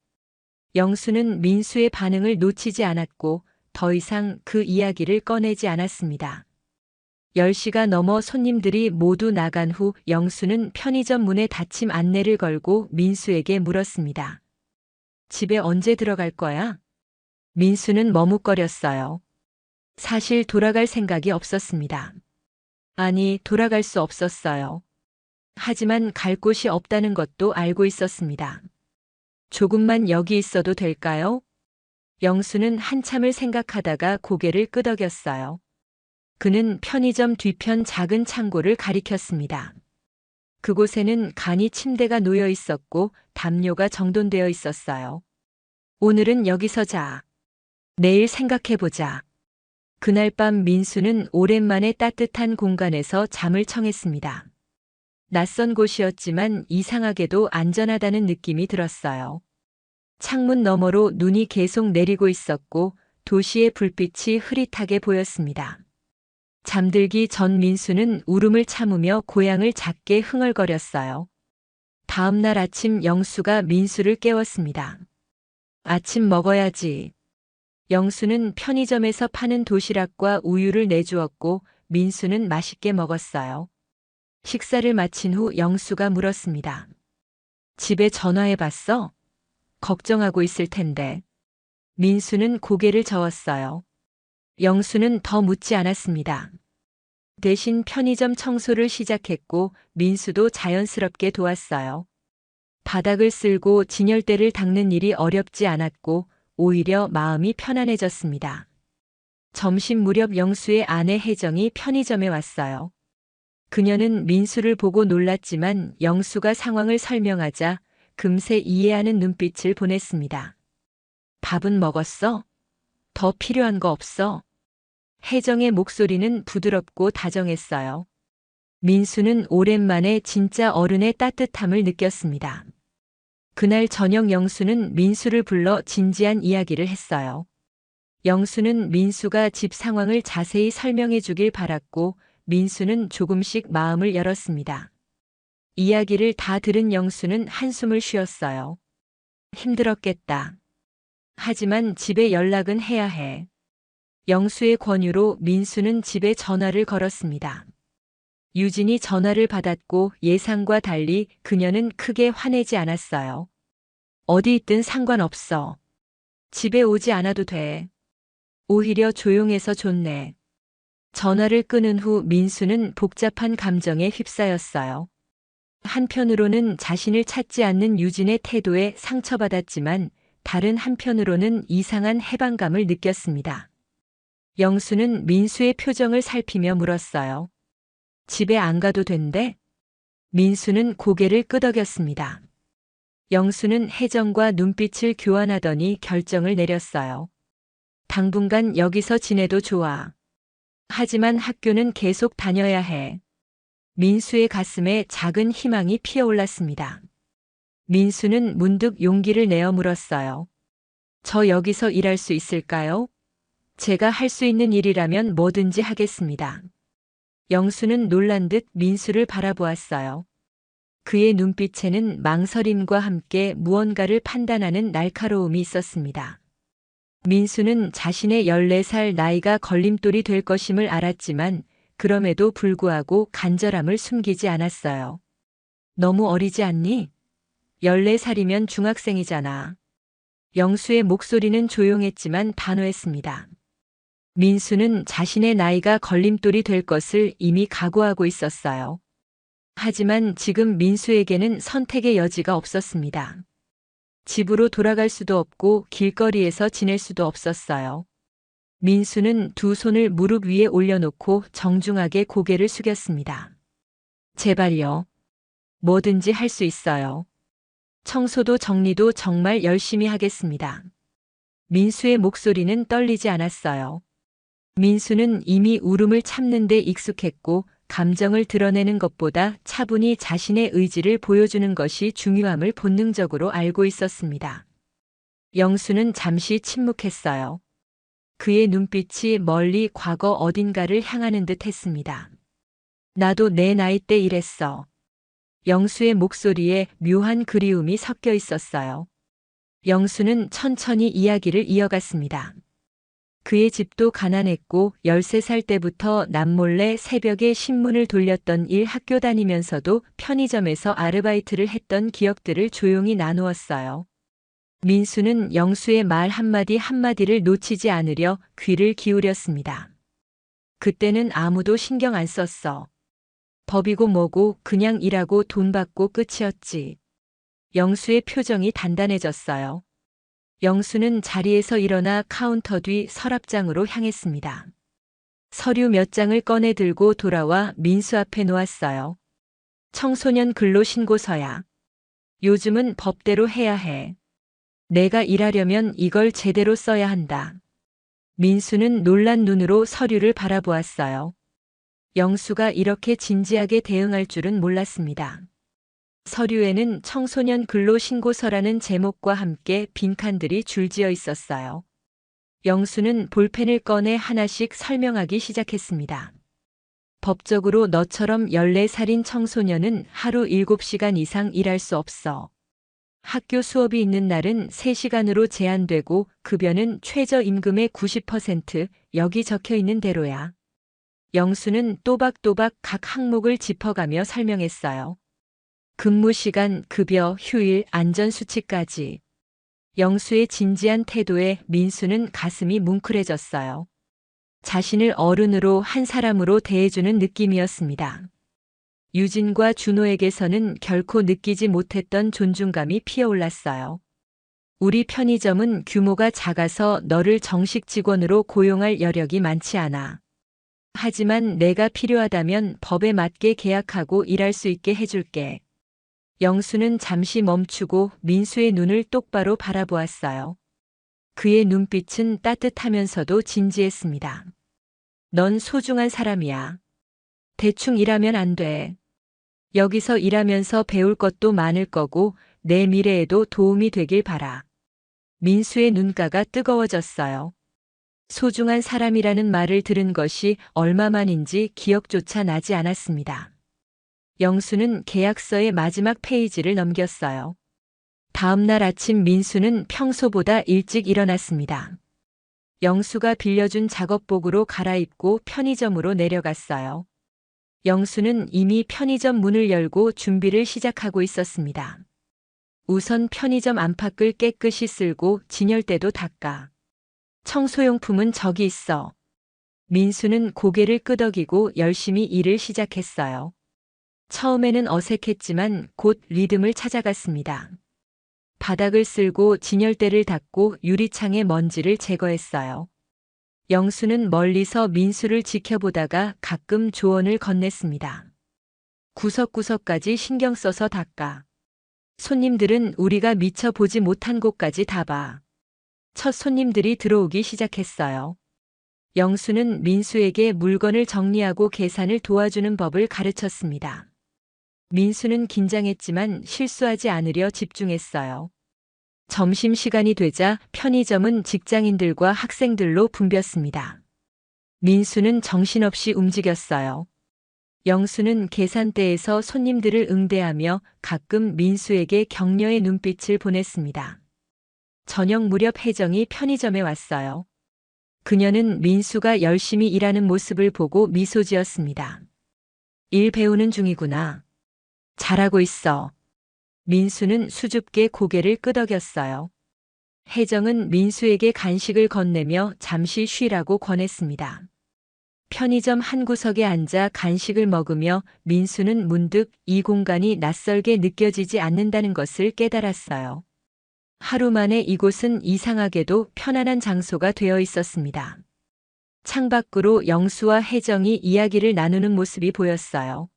Speaker 2: 영수는 민수의 반응을 놓치지 않았고 더 이상 그 이야기를 꺼내지 않았습니다. 10시가 넘어 손님들이 모두 나간 후 영수는 편의점 문에 닫힘 안내를 걸고 민수에게 물었습니다. 집에 언제 들어갈 거야? 민수는 머뭇거렸어요. 사실 돌아갈 생각이 없었습니다. 아니, 돌아갈 수 없었어요. 하지만 갈 곳이 없다는 것도 알고 있었습니다. 조금만 여기 있어도 될까요? 영수는 한참을 생각하다가 고개를 끄덕였어요. 그는 편의점 뒤편 작은 창고를 가리켰습니다. 그곳에는 간이 침대가 놓여 있었고 담요가 정돈되어 있었어요. 오늘은 여기서 자. 내일 생각해보자. 그날 밤 민수는 오랜만에 따뜻한 공간에서 잠을 청했습니다. 낯선 곳이었지만 이상하게도 안전하다는 느낌이 들었어요. 창문 너머로 눈이 계속 내리고 있었고 도시의 불빛이 흐릿하게 보였습니다. 잠들기 전 민수는 울음을 참으며 고향을 작게 흥얼거렸어요. 다음 날 아침 영수가 민수를 깨웠습니다. 아침 먹어야지. 영수는 편의점에서 파는 도시락과 우유를 내주었고 민수는 맛있게 먹었어요. 식사를 마친 후 영수가 물었습니다. 집에 전화해봤어? 걱정하고 있을 텐데. 민수는 고개를 저었어요. 영수는 더 묻지 않았습니다. 대신 편의점 청소를 시작했고 민수도 자연스럽게 도왔어요. 바닥을 쓸고 진열대를 닦는 일이 어렵지 않았고 오히려 마음이 편안해졌습니다. 점심 무렵 영수의 아내 혜정이 편의점에 왔어요. 그녀는 민수를 보고 놀랐지만 영수가 상황을 설명하자 금세 이해하는 눈빛을 보냈습니다. 밥은 먹었어? 더 필요한 거 없어? 혜정의 목소리는 부드럽고 다정했어요. 민수는 오랜만에 진짜 어른의 따뜻함을 느꼈습니다. 그날 저녁 영수는 민수를 불러 진지한 이야기를 했어요. 영수는 민수가 집 상황을 자세히 설명해 주길 바랐고 민수는 조금씩 마음을 열었습니다. 이야기를 다 들은 영수는 한숨을 쉬었어요. 힘들었겠다. 하지만 집에 연락은 해야 해. 영수의 권유로 민수는 집에 전화를 걸었습니다. 유진이 전화를 받았고 예상과 달리 그녀는 크게 화내지 않았어요. 어디 있든 상관없어. 집에 오지 않아도 돼. 오히려 조용해서 좋네. 전화를 끊은 후 민수는 복잡한 감정에 휩싸였어요. 한편으로는 자신을 찾지 않는 유진의 태도에 상처받았지만 다른 한편으로는 이상한 해방감을 느꼈습니다. 영수는 민수의 표정을 살피며 물었어요. 집에 안 가도 된대? 민수는 고개를 끄덕였습니다. 영수는 혜정과 눈빛을 교환하더니 결정을 내렸어요. 당분간 여기서 지내도 좋아. 하지만 학교는 계속 다녀야 해. 민수의 가슴에 작은 희망이 피어올랐습니다. 민수는 문득 용기를 내어 물었어요. 저 여기서 일할 수 있을까요? 제가 할 수 있는 일이라면 뭐든지 하겠습니다. 영수는 놀란 듯 민수를 바라보았어요. 그의 눈빛에는 망설임과 함께 무언가를 판단하는 날카로움이 있었습니다. 민수는 자신의 14살 나이가 걸림돌이 될 것임을 알았지만 그럼에도 불구하고 간절함을 숨기지 않았어요. 너무 어리지 않니? 14살이면 중학생이잖아. 영수의 목소리는 조용했지만 단호했습니다. 민수는 자신의 나이가 걸림돌이 될 것을 이미 각오하고 있었어요. 하지만 지금 민수에게는 선택의 여지가 없었습니다. 집으로 돌아갈 수도 없고 길거리에서 지낼 수도 없었어요. 민수는 두 손을 무릎 위에 올려놓고 정중하게 고개를 숙였습니다. 제발요. 뭐든지 할 수 있어요. 청소도 정리도 정말 열심히 하겠습니다. 민수의 목소리는 떨리지 않았어요. 민수는 이미 울음을 참는 데 익숙했고 감정을 드러내는 것보다 차분히 자신의 의지를 보여주는 것이 중요함을 본능적으로 알고 있었습니다. 영수는 잠시 침묵했어요. 그의 눈빛이 멀리 과거 어딘가를 향하는 듯 했습니다. 나도 내 나이 때 이랬어. 영수의 목소리에 묘한 그리움이 섞여 있었어요. 영수는 천천히 이야기를 이어갔습니다. 그의 집도 가난했고 13살 때부터 남몰래 새벽에 신문을 돌렸던 일, 학교 다니면서도 편의점에서 아르바이트를 했던 기억들을 조용히 나누었어요. 민수는 영수의 말 한마디 한마디를 놓치지 않으려 귀를 기울였습니다. 그때는 아무도 신경 안 썼어. 법이고 뭐고 그냥 일하고 돈 받고 끝이었지. 영수의 표정이 단단해졌어요. 영수는 자리에서 일어나 카운터 뒤 서랍장으로 향했습니다. 서류 몇 장을 꺼내 들고 돌아와 민수 앞에 놓았어요. 청소년 근로신고서야. 요즘은 법대로 해야 해. 내가 일하려면 이걸 제대로 써야 한다. 민수는 놀란 눈으로 서류를 바라보았어요. 영수가 이렇게 진지하게 대응할 줄은 몰랐습니다. 서류에는 청소년 근로신고서라는 제목과 함께 빈칸들이 줄지어 있었어요. 영수는 볼펜을 꺼내 하나씩 설명하기 시작했습니다. 법적으로 너처럼 14살인 청소년은 하루 7시간 이상 일할 수 없어. 학교 수업이 있는 날은 3시간으로 제한되고 급여는 최저임금의 90%, 여기 적혀 있는 대로야. 영수는 또박또박 각 항목을 짚어가며 설명했어요. 근무시간, 급여, 휴일, 안전수칙까지. 영수의 진지한 태도에 민수는 가슴이 뭉클해졌어요. 자신을 어른으로 한 사람으로 대해주는 느낌이었습니다. 유진과 준호에게서는 결코 느끼지 못했던 존중감이 피어올랐어요. 우리 편의점은 규모가 작아서 너를 정식 직원으로 고용할 여력이 많지 않아. 하지만 내가 필요하다면 법에 맞게 계약하고 일할 수 있게 해줄게. 영수는 잠시 멈추고 민수의 눈을 똑바로 바라보았어요. 그의 눈빛은 따뜻하면서도 진지했습니다. 넌 소중한 사람이야. 대충 일하면 안 돼. 여기서 일하면서 배울 것도 많을 거고 내 미래에도 도움이 되길 바라. 민수의 눈가가 뜨거워졌어요. 소중한 사람이라는 말을 들은 것이 얼마만인지 기억조차 나지 않았습니다. 영수는 계약서의 마지막 페이지를 넘겼어요. 다음 날 아침 민수는 평소보다 일찍 일어났습니다. 영수가 빌려준 작업복으로 갈아입고 편의점으로 내려갔어요. 영수는 이미 편의점 문을 열고 준비를 시작하고 있었습니다. 우선 편의점 안팎을 깨끗이 쓸고 진열대도 닦아. 청소용품은 저기 있어. 민수는 고개를 끄덕이고 열심히 일을 시작했어요. 처음에는 어색했지만 곧 리듬을 찾아갔습니다. 바닥을 쓸고 진열대를 닦고 유리창의 먼지를 제거했어요. 영수는 멀리서 민수를 지켜보다가 가끔 조언을 건넸습니다. 구석구석까지 신경 써서 닦아. 손님들은 우리가 미처 보지 못한 곳까지 다 봐. 첫 손님들이 들어오기 시작했어요. 영수는 민수에게 물건을 정리하고 계산을 도와주는 법을 가르쳤습니다. 민수는 긴장했지만 실수하지 않으려 집중했어요. 점심시간이 되자 편의점은 직장인들과 학생들로 붐볐습니다. 민수는 정신없이 움직였어요. 영수는 계산대에서 손님들을 응대하며 가끔 민수에게 격려의 눈빛을 보냈습니다. 저녁 무렵 혜정이 편의점에 왔어요. 그녀는 민수가 열심히 일하는 모습을 보고 미소 지었습니다. 일 배우는 중이구나. 잘하고 있어. 민수는 수줍게 고개를 끄덕였어요. 혜정은 민수에게 간식을 건네며 잠시 쉬라고 권했습니다. 편의점 한 구석에 앉아 간식을 먹으며 민수는 문득 이 공간이 낯설게 느껴지지 않는다는 것을 깨달았어요. 하루 만에 이곳은 이상하게도 편안한 장소가 되어 있었습니다. 창밖으로 영수와 혜정이 이야기를 나누는 모습이 보였어요.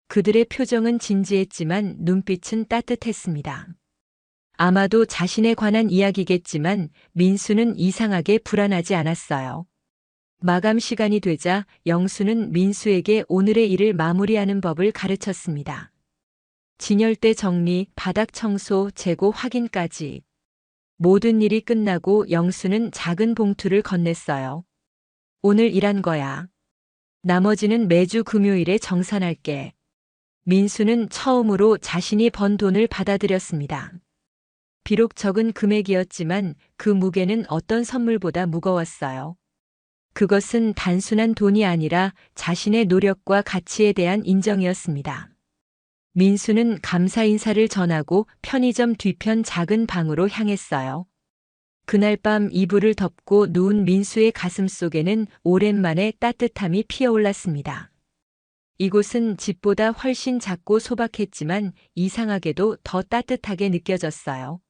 Speaker 2: 그들의 표정은 진지했지만 눈빛은 따뜻했습니다. 아마도 자신에 관한 이야기겠지만 민수는 이상하게 불안하지 않았어요. 마감 시간이 되자 영수는 민수에게 오늘의 일을 마무리하는 법을 가르쳤습니다. 진열대 정리, 바닥 청소, 재고 확인까지. 모든 일이 끝나고 영수는 작은 봉투를 건넸어요. 오늘 일한 거야. 나머지는 매주 금요일에 정산할게. 민수는 처음으로 자신이 번 돈을 받아들였습니다. 비록 적은 금액이었지만 그 무게는 어떤 선물보다 무거웠어요. 그것은 단순한 돈이 아니라 자신의 노력과 가치에 대한 인정이었습니다. 민수는 감사 인사를 전하고 편의점 뒤편 작은 방으로 향했어요. 그날 밤 이불을 덮고 누운 민수의 가슴 속에는 오랜만에 따뜻함이 피어올랐습니다. 이곳은 집보다 훨씬 작고 소박했지만 이상하게도 더 따뜻하게 느껴졌어요.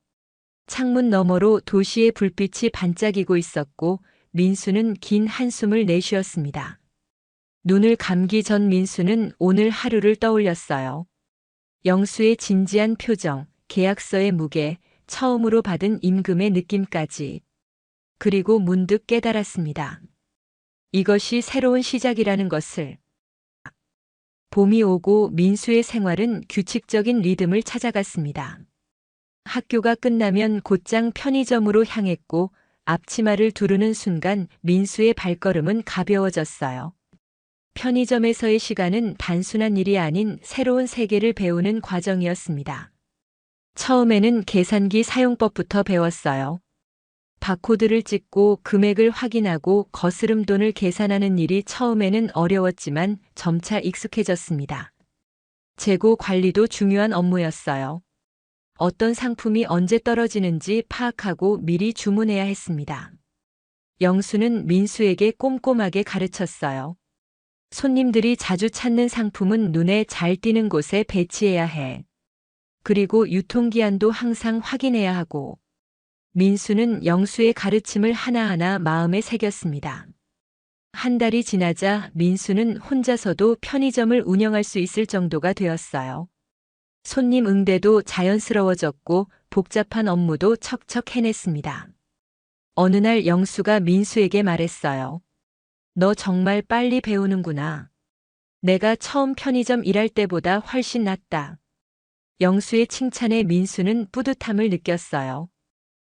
Speaker 2: 창문 너머로 도시의 불빛이 반짝이고 있었고 민수는 긴 한숨을 내쉬었습니다. 눈을 감기 전 민수는 오늘 하루를 떠올렸어요. 영수의 진지한 표정, 계약서의 무게, 처음으로 받은 임금의 느낌까지. 그리고 문득 깨달았습니다. 이것이 새로운 시작이라는 것을. 봄이 오고 민수의 생활은 규칙적인 리듬을 찾아갔습니다. 학교가 끝나면 곧장 편의점으로 향했고 앞치마를 두르는 순간 민수의 발걸음은 가벼워졌어요. 편의점에서의 시간은 단순한 일이 아닌 새로운 세계를 배우는 과정이었습니다. 처음에는 계산기 사용법부터 배웠어요. 바코드를 찍고 금액을 확인하고 거스름돈을 계산하는 일이 처음에는 어려웠지만 점차 익숙해졌습니다. 재고 관리도 중요한 업무였어요. 어떤 상품이 언제 떨어지는지 파악하고 미리 주문해야 했습니다. 영수는 민수에게 꼼꼼하게 가르쳤어요. 손님들이 자주 찾는 상품은 눈에 잘 띄는 곳에 배치해야 해. 그리고 유통기한도 항상 확인해야 하고. 민수는 영수의 가르침을 하나하나 마음에 새겼습니다. 한 달이 지나자 민수는 혼자서도 편의점을 운영할 수 있을 정도가 되었어요. 손님 응대도 자연스러워졌고 복잡한 업무도 척척 해냈습니다. 어느 날 영수가 민수에게 말했어요. 너 정말 빨리 배우는구나. 내가 처음 편의점 일할 때보다 훨씬 낫다. 영수의 칭찬에 민수는 뿌듯함을 느꼈어요.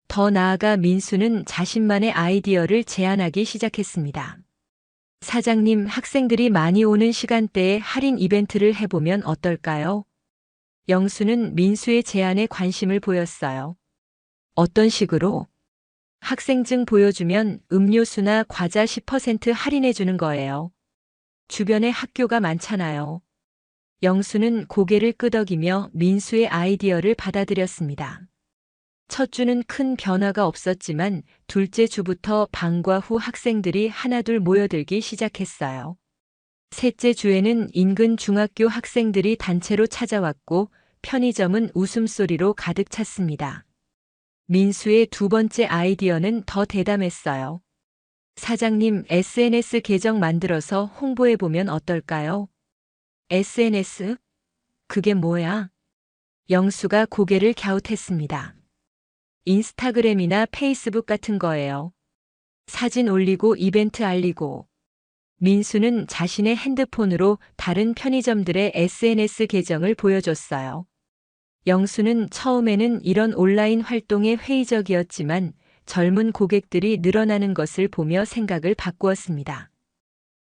Speaker 2: 더 나아가 민수는 자신만의 아이디어를 제안하기 시작했습니다. 사장님, 학생들이 많이 오는 시간대에 할인 이벤트를 해보면 어떨까요? 영수는 민수의 제안에 관심을 보였어요. 어떤 식으로? 학생증 보여주면 음료수나 과자 10% 할인해주는 거예요. 주변에 학교가 많잖아요. 영수는 고개를 끄덕이며 민수의 아이디어를 받아들였습니다. 첫 주는 큰 변화가 없었지만 둘째 주부터 방과 후 학생들이 하나둘 모여들기 시작했어요. 셋째 주에는 인근 중학교 학생들이 단체로 찾아왔고 편의점은 웃음소리로 가득 찼습니다. 민수의 두 번째 아이디어는 더 대담했어요. 사장님, SNS 계정 만들어서 홍보해보면 어떨까요? SNS? 그게 뭐야? 영수가 고개를 갸웃했습니다. 인스타그램이나 페이스북 같은 거예요. 사진 올리고 이벤트 알리고. 민수는 자신의 핸드폰으로 다른 편의점들의 SNS 계정을 보여줬어요. 영수는 처음에는 이런 온라인 활동에 회의적이었지만 젊은 고객들이 늘어나는 것을 보며 생각을 바꾸었습니다.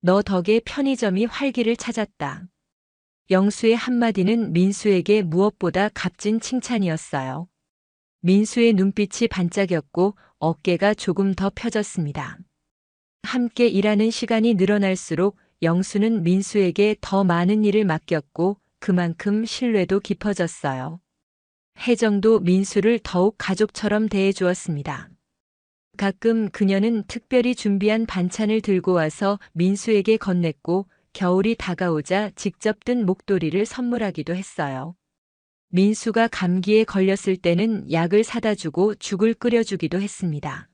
Speaker 2: 너 덕에 편의점이 활기를 찾았다. 영수의 한마디는 민수에게 무엇보다 값진 칭찬이었어요. 민수의 눈빛이 반짝였고 어깨가 조금 더 펴졌습니다. 함께 일하는 시간이 늘어날수록 영수는 민수에게 더 많은 일을 맡겼고 그만큼 신뢰도 깊어졌어요. 혜정도 민수를 더욱 가족처럼 대해주었습니다. 가끔 그녀는 특별히 준비한 반찬을 들고 와서 민수에게 건넸고 겨울이 다가오자 직접 뜬 목도리를 선물하기도 했어요. 민수가 감기에 걸렸을 때는 약을 사다 주고 죽을 끓여주기도 했습니다.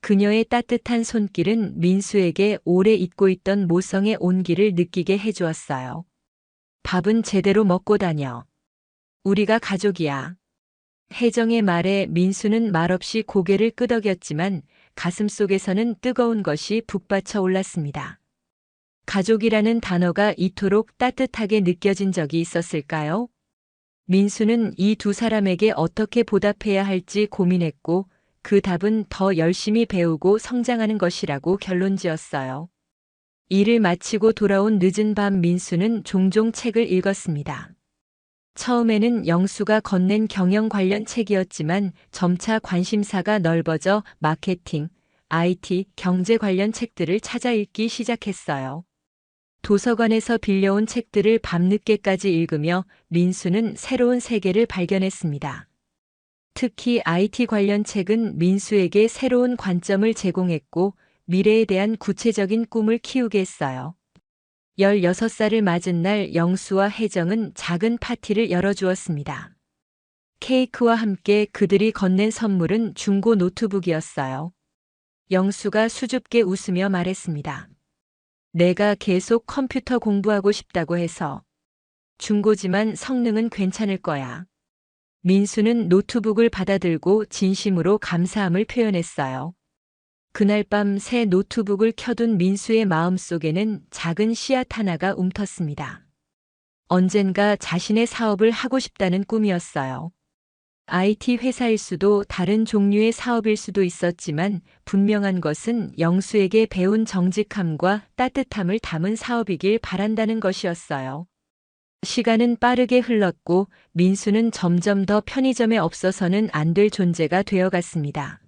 Speaker 2: 그녀의 따뜻한 손길은 민수에게 오래 잊고 있던 모성의 온기를 느끼게 해주었어요. 밥은 제대로 먹고 다녀. 우리가 가족이야. 혜정의 말에 민수는 말없이 고개를 끄덕였지만 가슴속에서는 뜨거운 것이 북받쳐 올랐습니다. 가족이라는 단어가 이토록 따뜻하게 느껴진 적이 있었을까요? 민수는 이 두 사람에게 어떻게 보답해야 할지 고민했고 그 답은 더 열심히 배우고 성장하는 것이라고 결론 지었어요. 일을 마치고 돌아온 늦은 밤 민수는 종종 책을 읽었습니다. 처음에는 영수가 건넨 경영 관련 책이었지만 점차 관심사가 넓어져 마케팅, IT, 경제 관련 책들을 찾아 읽기 시작했어요. 도서관에서 빌려온 책들을 밤늦게까지 읽으며 민수는 새로운 세계를 발견했습니다. 특히 IT 관련 책은 민수에게 새로운 관점을 제공했고 미래에 대한 구체적인 꿈을 키우게 했어요. 16살을 맞은 날 영수와 혜정은 작은 파티를 열어주었습니다. 케이크와 함께 그들이 건넨 선물은 중고 노트북이었어요. 영수가 수줍게 웃으며 말했습니다. 내가 계속 컴퓨터 공부하고 싶다고 해서. 중고지만 성능은 괜찮을 거야. 민수는 노트북을 받아들고 진심으로 감사함을 표현했어요. 그날 밤 새 노트북을 켜둔 민수의 마음속에는 작은 씨앗 하나가 움텄습니다. 언젠가 자신의 사업을 하고 싶다는 꿈이었어요. IT 회사일 수도 다른 종류의 사업일 수도 있었지만 분명한 것은 영수에게 배운 정직함과 따뜻함을 담은 사업이길 바란다는 것이었어요. 시간은 빠르게 흘렀고 민수는 점점 더 편의점에 없어서는 안 될 존재가 되어갔습니다.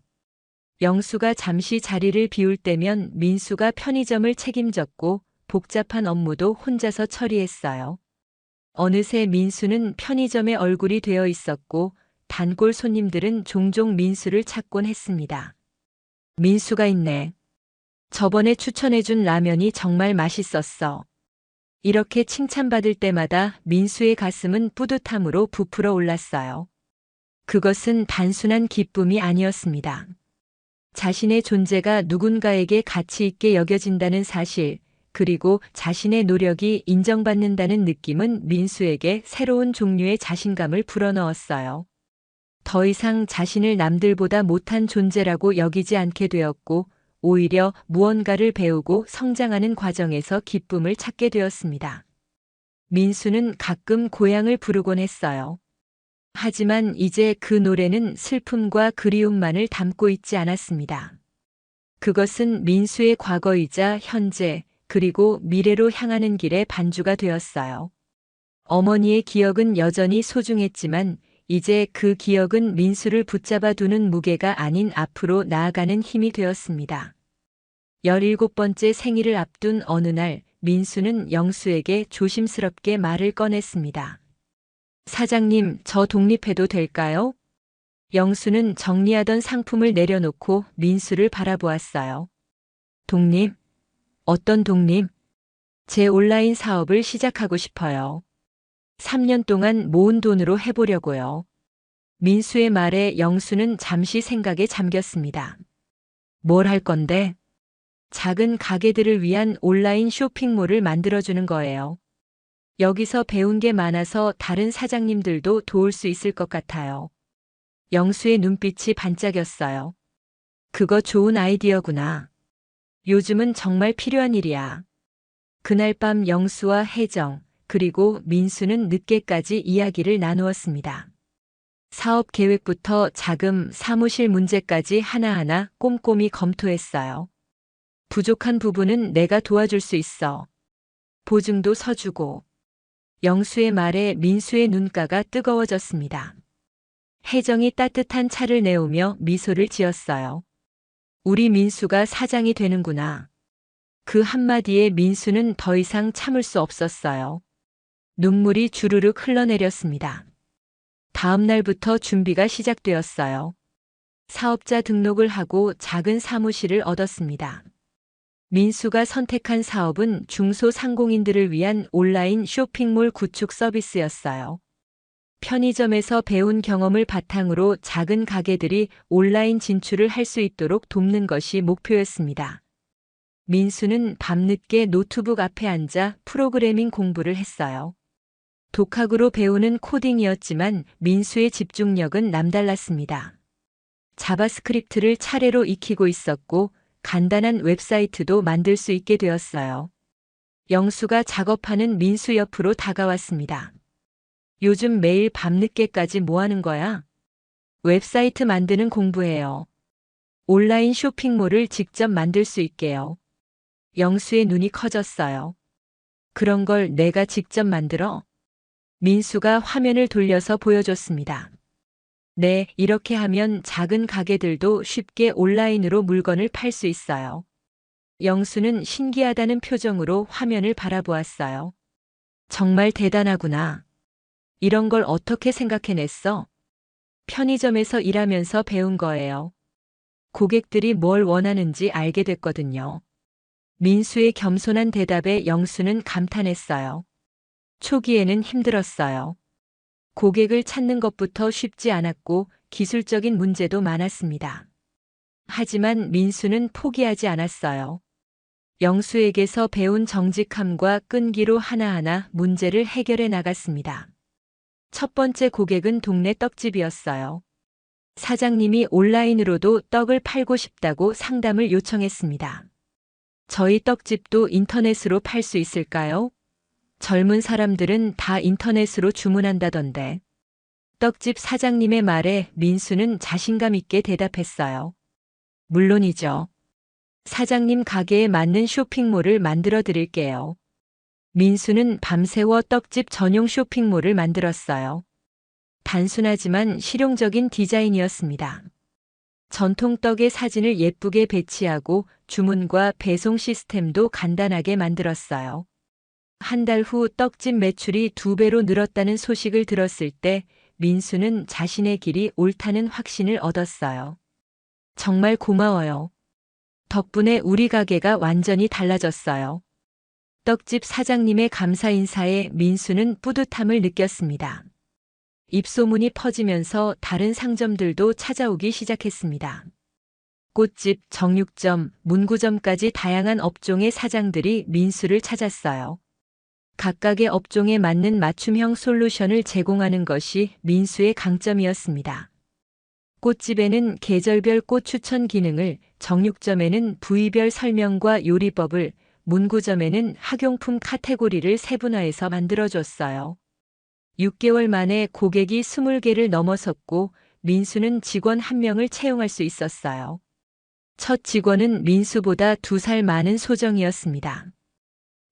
Speaker 2: 영수가 잠시 자리를 비울 때면 민수가 편의점을 책임졌고 복잡한 업무도 혼자서 처리했어요. 어느새 민수는 편의점의 얼굴이 되어 있었고 단골 손님들은 종종 민수를 찾곤 했습니다. 민수가 있네. 저번에 추천해준 라면이 정말 맛있었어. 이렇게 칭찬받을 때마다 민수의 가슴은 뿌듯함으로 부풀어 올랐어요. 그것은 단순한 기쁨이 아니었습니다. 자신의 존재가 누군가에게 가치 있게 여겨진다는 사실, 그리고 자신의 노력이 인정받는다는 느낌은 민수에게 새로운 종류의 자신감을 불어넣었어요. 더 이상 자신을 남들보다 못한 존재라고 여기지 않게 되었고, 오히려 무언가를 배우고 성장하는 과정에서 기쁨을 찾게 되었습니다. 민수는 가끔 고향을 부르곤 했어요. 하지만 이제 그 노래는 슬픔과 그리움만을 담고 있지 않았습니다. 그것은 민수의 과거이자 현재, 그리고 미래로 향하는 길의 반주가 되었어요. 어머니의 기억은 여전히 소중했지만 이제 그 기억은 민수를 붙잡아 두는 무게가 아닌 앞으로 나아가는 힘이 되었습니다. 17번째 생일을 앞둔 어느 날 민수는 영수에게 조심스럽게 말을 꺼냈습니다. 사장님, 저 독립해도 될까요? 영수는 정리하던 상품을 내려놓고 민수를 바라보았어요. 독립? 어떤 독립? 제 온라인 사업을 시작하고 싶어요. 3년 동안 모은 돈으로 해보려고요. 민수의 말에 영수는 잠시 생각에 잠겼습니다. 뭘 할 건데? 작은 가게들을 위한 온라인 쇼핑몰을 만들어주는 거예요. 여기서 배운 게 많아서 다른 사장님들도 도울 수 있을 것 같아요. 영수의 눈빛이 반짝였어요. 그거 좋은 아이디어구나. 요즘은 정말 필요한 일이야. 그날 밤 영수와 혜정, 그리고 민수는 늦게까지 이야기를 나누었습니다. 사업 계획부터 자금, 사무실 문제까지 하나하나 꼼꼼히 검토했어요. 부족한 부분은 내가 도와줄 수 있어. 보증도 서주고. 영수의 말에 민수의 눈가가 뜨거워졌습니다. 혜정이 따뜻한 차를 내오며 미소를 지었어요. 우리 민수가 사장이 되는구나. 그 한마디에 민수는 더 이상 참을 수 없었어요. 눈물이 주르륵 흘러내렸습니다. 다음 날부터 준비가 시작되었어요. 사업자 등록을 하고 작은 사무실을 얻었습니다. 민수가 선택한 사업은 중소상공인들을 위한 온라인 쇼핑몰 구축 서비스였어요. 편의점에서 배운 경험을 바탕으로 작은 가게들이 온라인 진출을 할 수 있도록 돕는 것이 목표였습니다. 민수는 밤늦게 노트북 앞에 앉아 프로그래밍 공부를 했어요. 독학으로 배우는 코딩이었지만 민수의 집중력은 남달랐습니다. 자바스크립트를 차례로 익히고 있었고 간단한 웹사이트도 만들 수 있게 되었어요. 영수가 작업하는 민수 옆으로 다가왔습니다. 요즘 매일 밤늦게까지 뭐 하는 거야? 웹사이트 만드는 공부해요. 온라인 쇼핑몰을 직접 만들 수 있게요. 영수의 눈이 커졌어요. 그런 걸 내가 직접 만들어? 민수가 화면을 돌려서 보여줬습니다. 네, 이렇게 하면 작은 가게들도 쉽게 온라인으로 물건을 팔 수 있어요. 영수는 신기하다는 표정으로 화면을 바라보았어요. 정말 대단하구나. 이런 걸 어떻게 생각해냈어? 편의점에서 일하면서 배운 거예요. 고객들이 뭘 원하는지 알게 됐거든요. 민수의 겸손한 대답에 영수는 감탄했어요. 초기에는 힘들었어요. 고객을 찾는 것부터 쉽지 않았고 기술적인 문제도 많았습니다. 하지만 민수는 포기하지 않았어요. 영수에게서 배운 정직함과 끈기로 하나하나 문제를 해결해 나갔습니다. 첫 번째 고객은 동네 떡집이었어요. 사장님이 온라인으로도 떡을 팔고 싶다고 상담을 요청했습니다. 저희 떡집도 인터넷으로 팔 수 있을까요? 젊은 사람들은 다 인터넷으로 주문한다던데. 떡집 사장님의 말에 민수는 자신감 있게 대답했어요. 물론이죠. 사장님 가게에 맞는 쇼핑몰을 만들어 드릴게요. 민수는 밤새워 떡집 전용 쇼핑몰을 만들었어요. 단순하지만 실용적인 디자인이었습니다. 전통 떡의 사진을 예쁘게 배치하고 주문과 배송 시스템도 간단하게 만들었어요. 한 달 후 떡집 매출이 2배로 늘었다는 소식을 들었을 때 민수는 자신의 길이 옳다는 확신을 얻었어요. 정말 고마워요. 덕분에 우리 가게가 완전히 달라졌어요. 떡집 사장님의 감사 인사에 민수는 뿌듯함을 느꼈습니다. 입소문이 퍼지면서 다른 상점들도 찾아오기 시작했습니다. 꽃집, 정육점, 문구점까지 다양한 업종의 사장들이 민수를 찾았어요. 각각의 업종에 맞는 맞춤형 솔루션을 제공하는 것이 민수의 강점이었습니다. 꽃집에는 계절별 꽃 추천 기능을, 정육점에는 부위별 설명과 요리법을, 문구점에는 학용품 카테고리를 세분화해서 만들어줬어요. 6개월 만에 고객이 20개를 넘어섰고 민수는 직원 1명을 채용할 수 있었어요. 첫 직원은 민수보다 2살 많은 소정이었습니다.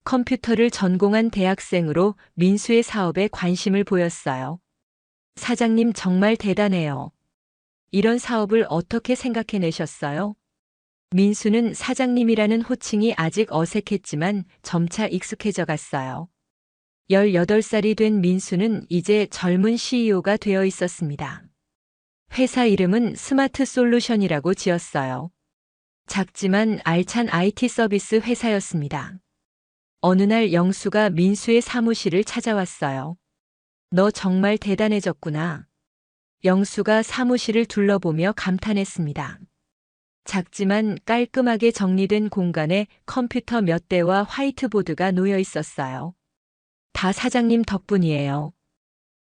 Speaker 2: 컴퓨터를 전공한 대학생으로 민수의 사업에 관심을 보였어요. 사장님 정말 대단해요. 이런 사업을 어떻게 생각해내셨어요? 민수는 사장님이라는 호칭이 아직 어색했지만 점차 익숙해져 갔어요. 18살이 된 민수는 이제 젊은 CEO가 되어 있었습니다. 회사 이름은 스마트 솔루션이라고 지었어요. 작지만 알찬 IT 서비스 회사였습니다. 어느 날 영수가 민수의 사무실을 찾아왔어요. 너 정말 대단해졌구나. 영수가 사무실을 둘러보며 감탄했습니다. 작지만 깔끔하게 정리된 공간에 컴퓨터 몇 대와 화이트보드가 놓여 있었어요. 다 사장님 덕분이에요.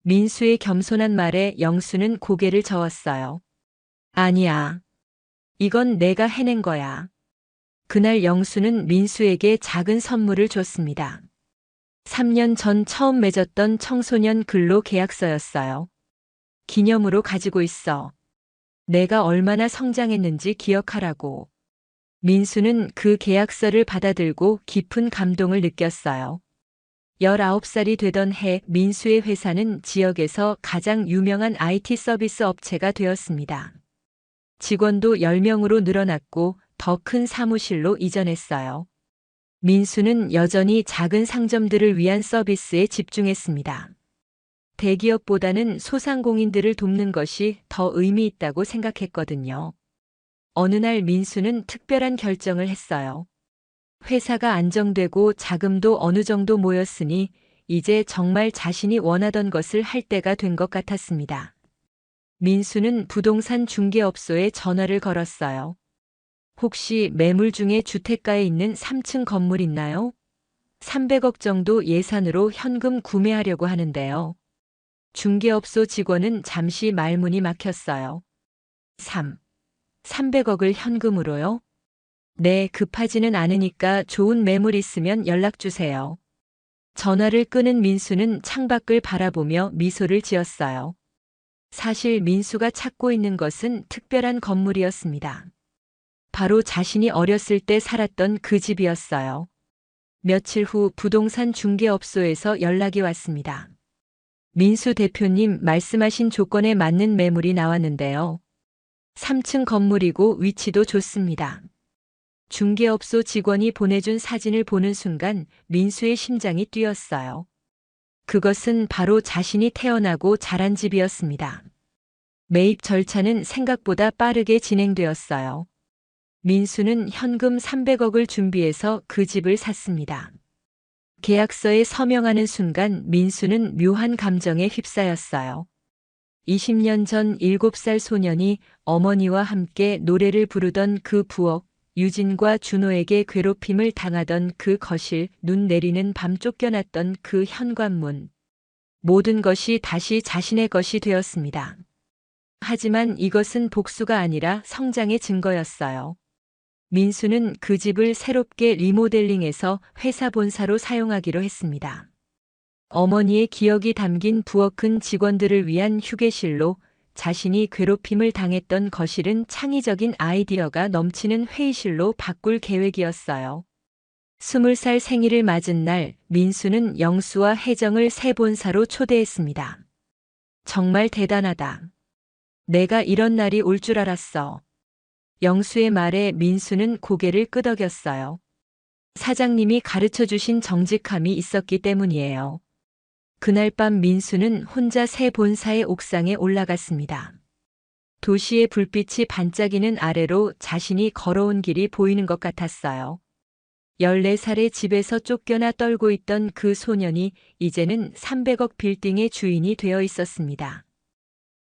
Speaker 2: 민수의 겸손한 말에 영수는 고개를 저었어요. 아니야. 이건 내가 해낸 거야. 그날 영수는 민수에게 작은 선물을 줬습니다. 3년 전 처음 맺었던 청소년 근로 계약서였어요. 기념으로 가지고 있어. 내가 얼마나 성장했는지 기억하라고. 민수는 그 계약서를 받아들고 깊은 감동을 느꼈어요. 19살이 되던 해 민수의 회사는 지역에서 가장 유명한 IT 서비스 업체가 되었습니다. 직원도 10명으로 늘어났고 더 큰 사무실로 이전했어요. 민수는 여전히 작은 상점들을 위한 서비스에 집중했습니다. 대기업보다는 소상공인들을 돕는 것이 더 의미 있다고 생각했거든요. 어느 날 민수는 특별한 결정을 했어요. 회사가 안정되고 자금도 어느 정도 모였으니 이제 정말 자신이 원하던 것을 할 때가 된 것 같았습니다. 민수는 부동산 중개업소에 전화를 걸었어요. 혹시 매물 중에 주택가에 있는 3층 건물 있나요? 300억 정도 예산으로 현금 구매하려고 하는데요. 중개업소 직원은 잠시 말문이 막혔어요. 3. 300억을 현금으로요? 네, 급하지는 않으니까 좋은 매물 있으면 연락 주세요. 전화를 끊은 민수는 창밖을 바라보며 미소를 지었어요. 사실 민수가 찾고 있는 것은 특별한 건물이었습니다. 바로 자신이 어렸을 때 살았던 그 집이었어요. 며칠 후 부동산 중개업소에서 연락이 왔습니다. 민수 대표님 말씀하신 조건에 맞는 매물이 나왔는데요. 3층 건물이고 위치도 좋습니다. 중개업소 직원이 보내준 사진을 보는 순간 민수의 심장이 뛰었어요. 그것은 바로 자신이 태어나고 자란 집이었습니다. 매입 절차는 생각보다 빠르게 진행되었어요. 민수는 현금 300억을 준비해서 그 집을 샀습니다. 계약서에 서명하는 순간 민수는 묘한 감정에 휩싸였어요. 20년 전 7살 소년이 어머니와 함께 노래를 부르던 그 부엌, 유진과 준호에게 괴롭힘을 당하던 그 거실, 눈 내리는 밤 쫓겨났던 그 현관문. 모든 것이 다시 자신의 것이 되었습니다. 하지만 이것은 복수가 아니라 성장의 증거였어요. 민수는 그 집을 새롭게 리모델링해서 회사 본사로 사용하기로 했습니다. 어머니의 기억이 담긴 부엌은 직원들을 위한 휴게실로, 자신이 괴롭힘을 당했던 거실은 창의적인 아이디어가 넘치는 회의실로 바꿀 계획이었어요. 20살 생일을 맞은 날, 민수는 영수와 혜정을 새 본사로 초대했습니다. 정말 대단하다. 내가 이런 날이 올 줄 알았어. 영수의 말에 민수는 고개를 끄덕였어요. 사장님이 가르쳐 주신 정직함이 있었기 때문이에요. 그날 밤 민수는 혼자 새 본사의 옥상에 올라갔습니다. 도시의 불빛이 반짝이는 아래로 자신이 걸어온 길이 보이는 것 같았어요. 14살의 집에서 쫓겨나 떨고 있던 그 소년이 이제는 300억 빌딩의 주인이 되어 있었습니다.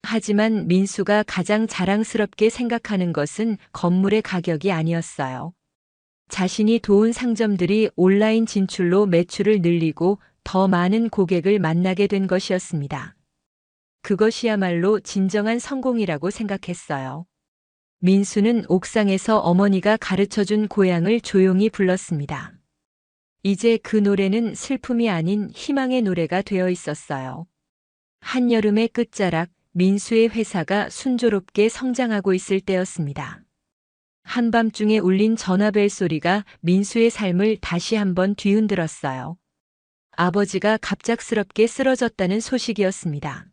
Speaker 2: 하지만 민수가 가장 자랑스럽게 생각하는 것은 건물의 가격이 아니었어요. 자신이 도운 상점들이 온라인 진출로 매출을 늘리고 더 많은 고객을 만나게 된 것이었습니다. 그것이야말로 진정한 성공이라고 생각했어요. 민수는 옥상에서 어머니가 가르쳐준 고향을 조용히 불렀습니다. 이제 그 노래는 슬픔이 아닌 희망의 노래가 되어 있었어요. 한여름의 끝자락, 민수의 회사가 순조롭게 성장하고 있을 때였습니다. 한밤중에 울린 전화벨 소리가 민수의 삶을 다시 한번 뒤흔들었어요. 아버지가 갑작스럽게 쓰러졌다는 소식이었습니다.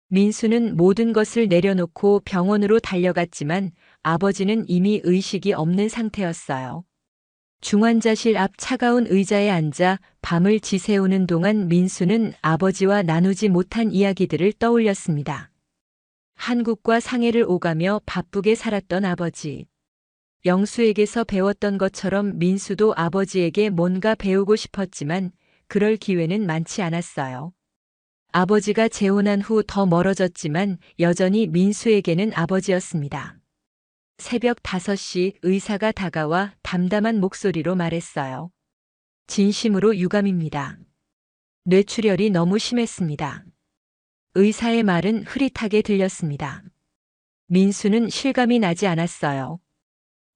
Speaker 2: 민수는 모든 것을 내려놓고 병원으로 달려갔지만 아버지는 이미 의식이 없는 상태였어요. 중환자실 앞 차가운 의자에 앉아 밤을 지새우는 동안 민수는 아버지와 나누지 못한 이야기들을 떠올렸습니다. 한국과 상해를 오가며 바쁘게 살았던 아버지. 영수에게서 배웠던 것처럼 민수도 아버지에게 뭔가 배우고 싶었지만 그럴 기회는 많지 않았어요. 아버지가 재혼한 후 더 멀어졌지만 여전히 민수에게는 아버지였습니다. 새벽 5시 의사가 다가와 담담한 목소리로 말했어요. 진심으로 유감입니다. 뇌출혈이 너무 심했습니다. 의사의 말은 흐릿하게 들렸습니다. 민수는 실감이 나지 않았어요.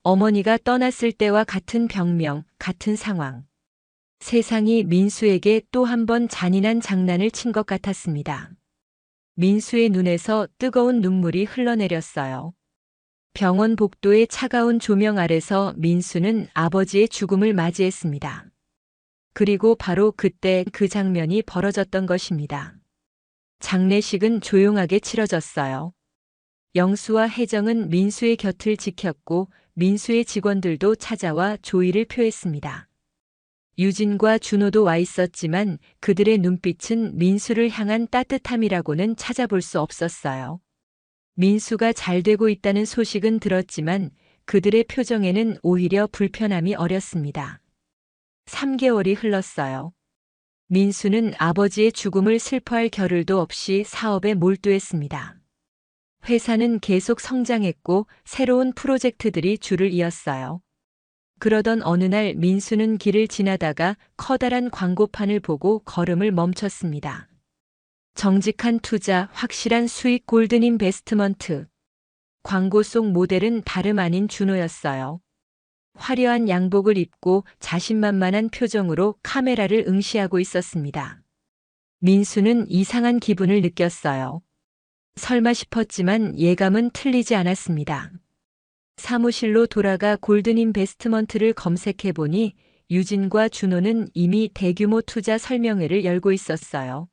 Speaker 2: 어머니가 떠났을 때와 같은 병명, 같은 상황. 세상이 민수에게 또 한 번 잔인한 장난을 친 것 같았습니다. 민수의 눈에서 뜨거운 눈물이 흘러내렸어요. 병원 복도의 차가운 조명 아래서 민수는 아버지의 죽음을 맞이했습니다. 그리고 바로 그때 그 장면이 벌어졌던 것입니다. 장례식은 조용하게 치러졌어요. 영수와 혜정은 민수의 곁을 지켰고 민수의 직원들도 찾아와 조의를 표했습니다. 유진과 준호도 와 있었지만 그들의 눈빛은 민수를 향한 따뜻함이라고는 찾아볼 수 없었어요. 민수가 잘 되고 있다는 소식은 들었지만 그들의 표정에는 오히려 불편함이 어렸습니다. 3개월이 흘렀어요. 민수는 아버지의 죽음을 슬퍼할 겨를도 없이 사업에 몰두했습니다. 회사는 계속 성장했고 새로운 프로젝트들이 줄을 이었어요. 그러던 어느 날 민수는 길을 지나다가 커다란 광고판을 보고 걸음을 멈췄습니다. 정직한 투자, 확실한 수익 골든 인베스트먼트. 광고 속 모델은 다름 아닌 준호였어요. 화려한 양복을 입고 자신만만한 표정으로 카메라를 응시하고 있었습니다. 민수는 이상한 기분을 느꼈어요. 설마 싶었지만 예감은 틀리지 않았습니다. 사무실로 돌아가 골든 인베스트먼트를 검색해 보니 유진과 준호는 이미 대규모 투자 설명회를 열고 있었어요.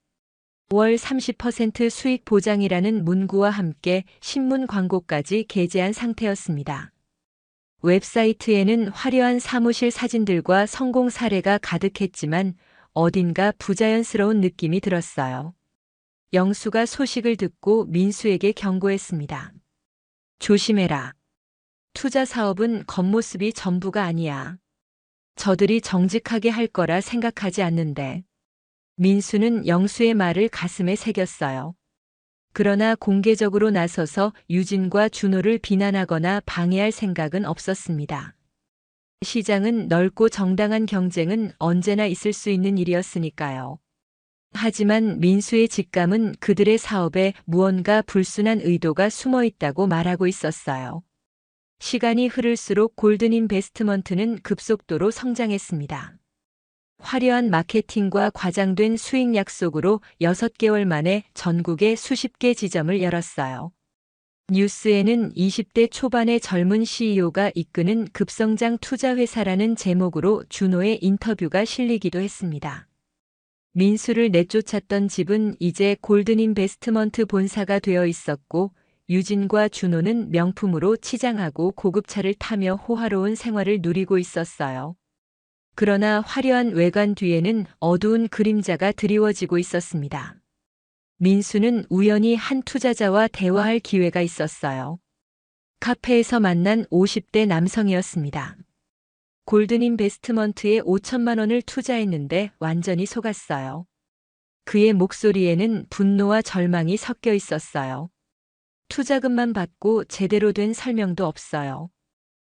Speaker 2: 월 30% 수익 보장이라는 문구와 함께 신문 광고까지 게재한 상태였습니다. 웹사이트에는 화려한 사무실 사진들과 성공 사례가 가득했지만 어딘가 부자연스러운 느낌이 들었어요. 영수가 소식을 듣고 민수에게 경고했습니다. 조심해라. 투자 사업은 겉모습이 전부가 아니야. 저들이 정직하게 할 거라 생각하지 않는데. 민수는 영수의 말을 가슴에 새겼어요. 그러나 공개적으로 나서서 유진과 준호를 비난하거나 방해할 생각은 없었습니다. 시장은 넓고 정당한 경쟁은 언제나 있을 수 있는 일이었으니까요. 하지만 민수의 직감은 그들의 사업에 무언가 불순한 의도가 숨어 있다고 말하고 있었어요. 시간이 흐를수록 골든 인베스트먼트는 급속도로 성장했습니다. 화려한 마케팅과 과장된 수익 약속으로 6개월 만에 전국에 수십 개 지점을 열었어요. 뉴스에는 20대 초반의 젊은 CEO가 이끄는 급성장 투자회사라는 제목으로 준호의 인터뷰가 실리기도 했습니다. 민수를 내쫓았던 집은 이제 골든 인베스트먼트 본사가 되어 있었고 유진과 준호는 명품으로 치장하고 고급차를 타며 호화로운 생활을 누리고 있었어요. 그러나 화려한 외관 뒤에는 어두운 그림자가 드리워지고 있었습니다. 민수는 우연히 한 투자자와 대화할 기회가 있었어요. 카페에서 만난 50대 남성이었습니다. 골든 인베스트먼트에 5천만 원을 투자했는데 완전히 속았어요. 그의 목소리에는 분노와 절망이 섞여 있었어요. 투자금만 받고 제대로 된 설명도 없어요.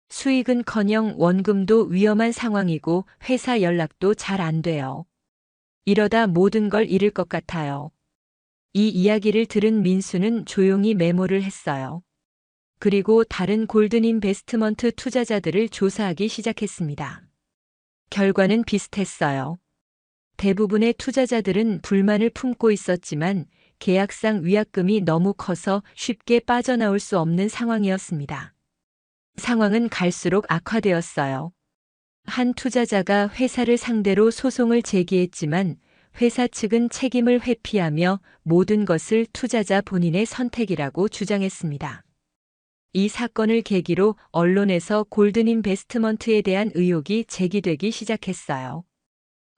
Speaker 2: 수익은커녕 원금도 위험한 상황이고 회사 연락도 잘 안 돼요. 이러다 모든 걸 잃을 것 같아요. 이 이야기를 들은 민수는 조용히 메모를 했어요. 그리고 다른 골든 인베스트먼트 투자자들을 조사하기 시작했습니다. 결과는 비슷했어요. 대부분의 투자자들은 불만을 품고 있었지만 계약상 위약금이 너무 커서 쉽게 빠져나올 수 없는 상황이었습니다. 상황은 갈수록 악화되었어요. 한 투자자가 회사를 상대로 소송을 제기했지만 회사 측은 책임을 회피하며 모든 것을 투자자 본인의 선택이라고 주장했습니다. 이 사건을 계기로 언론에서 골든 인베스트먼트에 대한 의혹이 제기되기 시작했어요.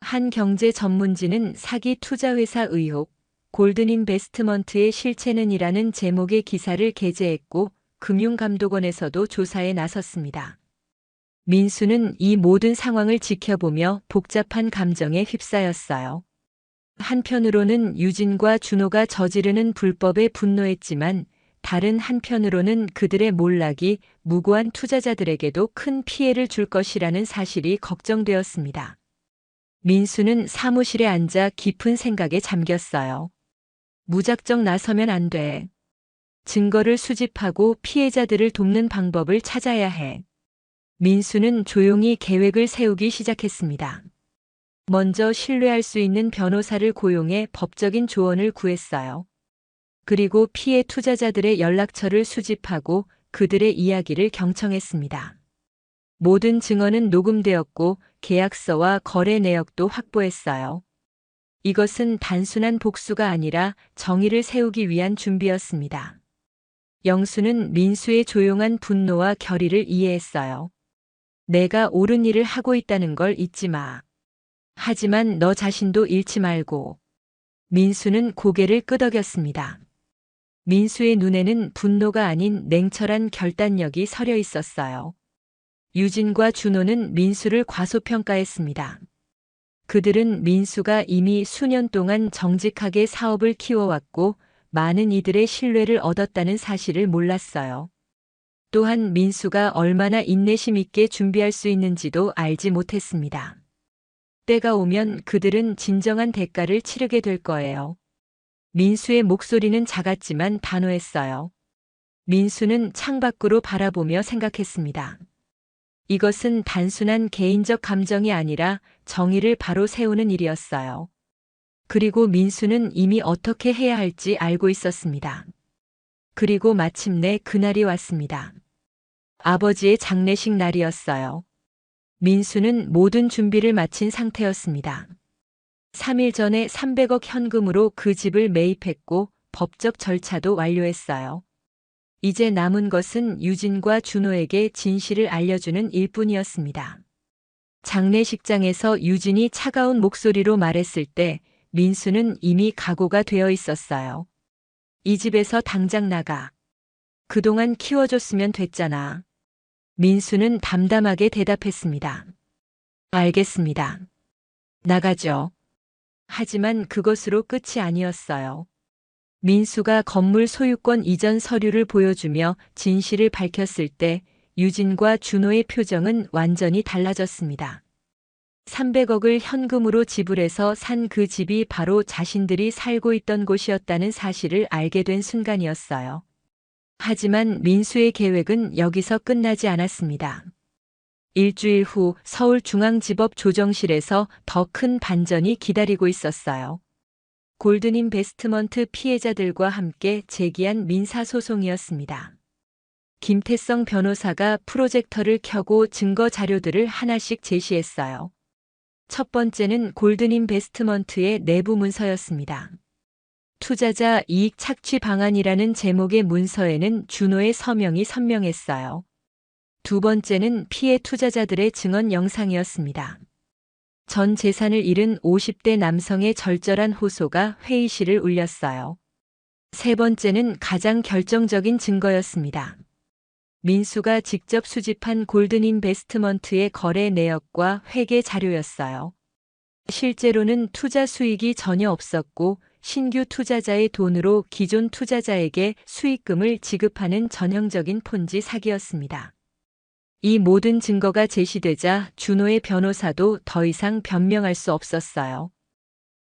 Speaker 2: 한 경제 전문지는 사기 투자회사 의혹, 골든 인베스트먼트의 실체는이라는 제목의 기사를 게재했고 금융감독원에서도 조사에 나섰습니다. 민수는 이 모든 상황을 지켜보며 복잡한 감정에 휩싸였어요. 한편으로는 유진과 준호가 저지르는 불법에 분노했지만 다른 한편으로는 그들의 몰락이 무고한 투자자들에게도 큰 피해를 줄 것이라는 사실이 걱정되었습니다. 민수는 사무실에 앉아 깊은 생각에 잠겼어요. 무작정 나서면 안 돼. 증거를 수집하고 피해자들을 돕는 방법을 찾아야 해. 민수는 조용히 계획을 세우기 시작했습니다. 먼저 신뢰할 수 있는 변호사를 고용해 법적인 조언을 구했어요. 그리고 피해 투자자들의 연락처를 수집하고 그들의 이야기를 경청했습니다. 모든 증언은 녹음되었고 계약서와 거래 내역도 확보했어요. 이것은 단순한 복수가 아니라 정의를 세우기 위한 준비였습니다. 영수는 민수의 조용한 분노와 결의를 이해했어요. 내가 옳은 일을 하고 있다는 걸 잊지 마. 하지만 너 자신도 잃지 말고. 민수는 고개를 끄덕였습니다. 민수의 눈에는 분노가 아닌 냉철한 결단력이 서려 있었어요. 유진과 준호는 민수를 과소평가했습니다. 그들은 민수가 이미 수년 동안 정직하게 사업을 키워왔고 많은 이들의 신뢰를 얻었다는 사실을 몰랐어요. 또한 민수가 얼마나 인내심 있게 준비할 수 있는지도 알지 못했습니다. 때가 오면 그들은 진정한 대가를 치르게 될 거예요. 민수의 목소리는 작았지만 단호했어요. 민수는 창밖으로 바라보며 생각했습니다. 이것은 단순한 개인적 감정이 아니라 정의를 바로 세우는 일이었어요. 그리고 민수는 이미 어떻게 해야 할지 알고 있었습니다. 그리고 마침내 그날이 왔습니다. 아버지의 장례식 날이었어요. 민수는 모든 준비를 마친 상태였습니다. 3일 전에 300억 현금으로 그 집을 매입했고 법적 절차도 완료했어요. 이제 남은 것은 유진과 준호에게 진실을 알려주는 일뿐이었습니다. 장례식장에서 유진이 차가운 목소리로 말했을 때 민수는 이미 각오가 되어 있었어요. 이 집에서 당장 나가. 그동안 키워줬으면 됐잖아. 민수는 담담하게 대답했습니다. 알겠습니다. 나가죠. 하지만 그것으로 끝이 아니었어요. 민수가 건물 소유권 이전 서류를 보여주며 진실을 밝혔을 때 유진과 준호의 표정은 완전히 달라졌습니다. 300억을 현금으로 지불해서 산 그 집이 바로 자신들이 살고 있던 곳이었다는 사실을 알게 된 순간이었어요. 하지만 민수의 계획은 여기서 끝나지 않았습니다. 일주일 후 서울중앙지법 조정실에서 더 큰 반전이 기다리고 있었어요. 골든인베스트먼트 피해자들과 함께 제기한 민사소송이었습니다. 김태성 변호사가 프로젝터를 켜고 증거 자료들을 하나씩 제시했어요. 첫 번째는 골든인베스트먼트의 내부 문서였습니다. 투자자 이익 착취 방안이라는 제목의 문서에는 준호의 서명이 선명했어요. 두 번째는 피해 투자자들의 증언 영상이었습니다. 전 재산을 잃은 50대 남성의 절절한 호소가 회의실을 울렸어요. 세 번째는 가장 결정적인 증거였습니다. 민수가 직접 수집한 골든인베스트먼트의 거래 내역과 회계 자료였어요. 실제로는 투자 수익이 전혀 없었고 신규 투자자의 돈으로 기존 투자자에게 수익금을 지급하는 전형적인 폰지 사기였습니다. 이 모든 증거가 제시되자 준호의 변호사도 더 이상 변명할 수 없었어요.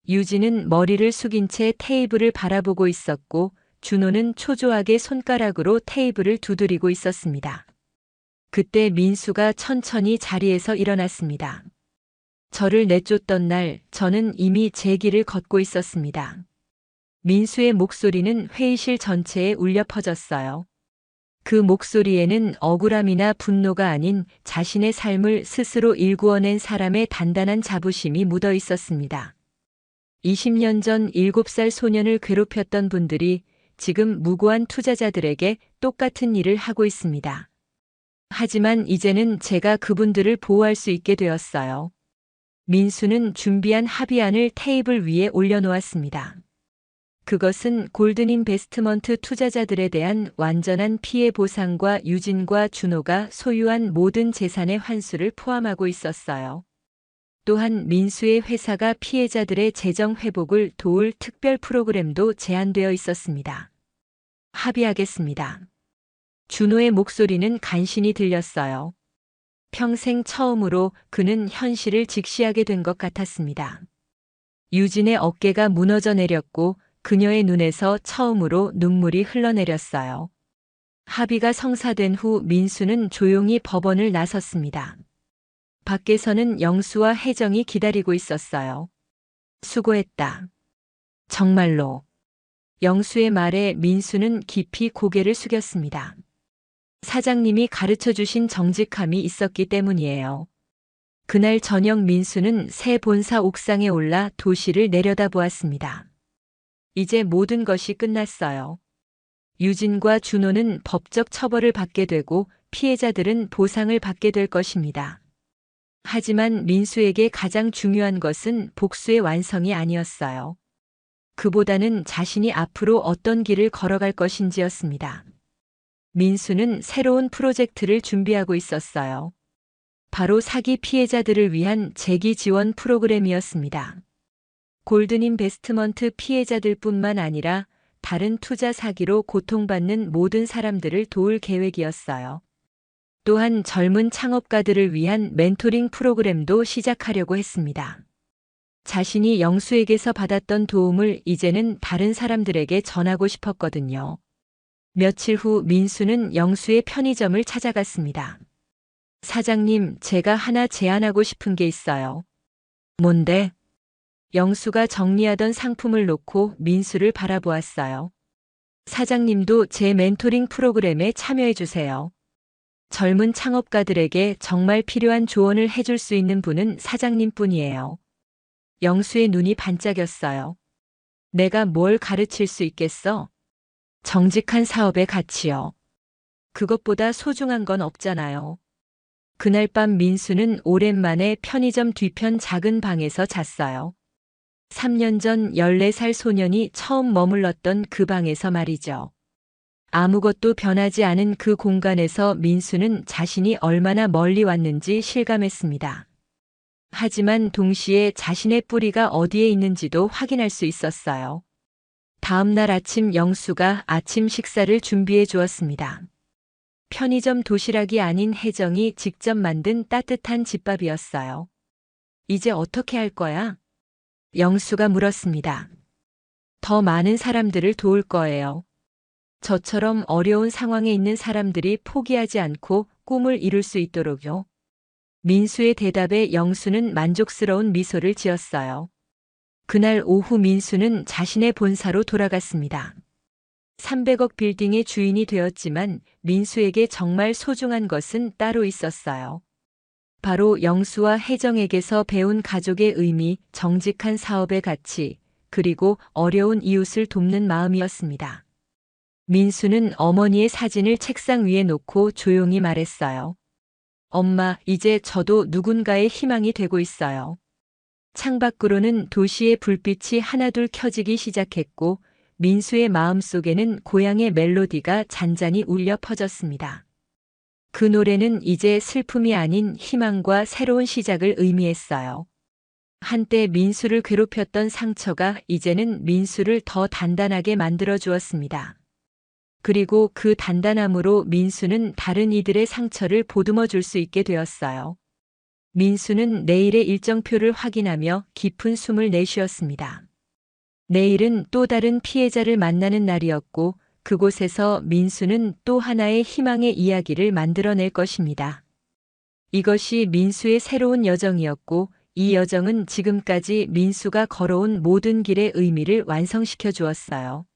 Speaker 2: 유진은 머리를 숙인 채 테이블을 바라보고 있었고 준호는 초조하게 손가락으로 테이블을 두드리고 있었습니다. 그때 민수가 천천히 자리에서 일어났습니다. 저를 내쫓던 날 저는 이미 제 길을 걷고 있었습니다. 민수의 목소리는 회의실 전체에 울려 퍼졌어요. 그 목소리에는 억울함이나 분노가 아닌 자신의 삶을 스스로 일구어낸 사람의 단단한 자부심이 묻어 있었습니다. 20년 전 7살 소년을 괴롭혔던 분들이 지금 무고한 투자자들에게 똑같은 일을 하고 있습니다. 하지만 이제는 제가 그분들을 보호할 수 있게 되었어요. 민수는 준비한 합의안을 테이블 위에 올려놓았습니다. 그것은 골든인베스트먼트 투자자들에 대한 완전한 피해 보상과 유진과 준호가 소유한 모든 재산의 환수를 포함하고 있었어요. 또한 민수의 회사가 피해자들의 재정 회복을 도울 특별 프로그램도 제안되어 있었습니다. 합의하겠습니다. 준호의 목소리는 간신히 들렸어요. 평생 처음으로 그는 현실을 직시하게 된 것 같았습니다. 유진의 어깨가 무너져 내렸고 그녀의 눈에서 처음으로 눈물이 흘러내렸어요. 합의가 성사된 후 민수는 조용히 법원을 나섰습니다. 밖에서는 영수와 혜정이 기다리고 있었어요. 수고했다. 정말로. 영수의 말에 민수는 깊이 고개를 숙였습니다. 사장님이 가르쳐 주신 정직함이 있었기 때문이에요. 그날 저녁 민수는 새 본사 옥상에 올라 도시를 내려다보았습니다. 이제 모든 것이 끝났어요. 유진과 준호는 법적 처벌을 받게 되고 피해자들은 보상을 받게 될 것입니다. 하지만 민수에게 가장 중요한 것은 복수의 완성이 아니었어요. 그보다는 자신이 앞으로 어떤 길을 걸어갈 것인지였습니다. 민수는 새로운 프로젝트를 준비하고 있었어요. 바로 사기 피해자들을 위한 재기 지원 프로그램이었습니다. 골든인베스트먼트 피해자들뿐만 아니라 다른 투자 사기로 고통받는 모든 사람들을 도울 계획이었어요. 또한 젊은 창업가들을 위한 멘토링 프로그램도 시작하려고 했습니다. 자신이 영수에게서 받았던 도움을 이제는 다른 사람들에게 전하고 싶었거든요. 며칠 후 민수는 영수의 편의점을 찾아갔습니다. 사장님, 제가 하나 제안하고 싶은 게 있어요. 뭔데? 영수가 정리하던 상품을 놓고 민수를 바라보았어요. 사장님도 제 멘토링 프로그램에 참여해 주세요. 젊은 창업가들에게 정말 필요한 조언을 해줄 수 있는 분은 사장님 뿐이에요. 영수의 눈이 반짝였어요. 내가 뭘 가르칠 수 있겠어? 정직한 사업의 가치요. 그것보다 소중한 건 없잖아요. 그날 밤 민수는 오랜만에 편의점 뒤편 작은 방에서 잤어요. 3년 전 14살 소년이 처음 머물렀던 그 방에서 말이죠. 아무것도 변하지 않은 그 공간에서 민수는 자신이 얼마나 멀리 왔는지 실감했습니다. 하지만 동시에 자신의 뿌리가 어디에 있는지도 확인할 수 있었어요. 다음 날 아침 영수가 아침 식사를 준비해 주었습니다. 편의점 도시락이 아닌 혜정이 직접 만든 따뜻한 집밥이었어요. 이제 어떻게 할 거야? 영수가 물었습니다. 더 많은 사람들을 도울 거예요. 저처럼 어려운 상황에 있는 사람들이 포기하지 않고 꿈을 이룰 수 있도록요. 민수의 대답에 영수는 만족스러운 미소를 지었어요. 그날 오후 민수는 자신의 본사로 돌아갔습니다. 300억 빌딩의 주인이 되었지만 민수에게 정말 소중한 것은 따로 있었어요. 바로 영수와 혜정에게서 배운 가족의 의미, 정직한 사업의 가치, 그리고 어려운 이웃을 돕는 마음이었습니다. 민수는 어머니의 사진을 책상 위에 놓고 조용히 말했어요. 엄마, 이제 저도 누군가의 희망이 되고 있어요. 창밖으로는 도시의 불빛이 하나둘 켜지기 시작했고 민수의 마음속에는 고향의 멜로디가 잔잔히 울려 퍼졌습니다. 그 노래는 이제 슬픔이 아닌 희망과 새로운 시작을 의미했어요. 한때 민수를 괴롭혔던 상처가 이제는 민수를 더 단단하게 만들어 주었습니다. 그리고 그 단단함으로 민수는 다른 이들의 상처를 보듬어 줄 수 있게 되었어요. 민수는 내일의 일정표를 확인하며 깊은 숨을 내쉬었습니다. 내일은 또 다른 피해자를 만나는 날이었고 그곳에서 민수는 또 하나의 희망의 이야기를 만들어낼 것입니다. 이것이 민수의 새로운 여정이었고 이 여정은 지금까지 민수가 걸어온 모든 길의 의미를 완성시켜 주었어요.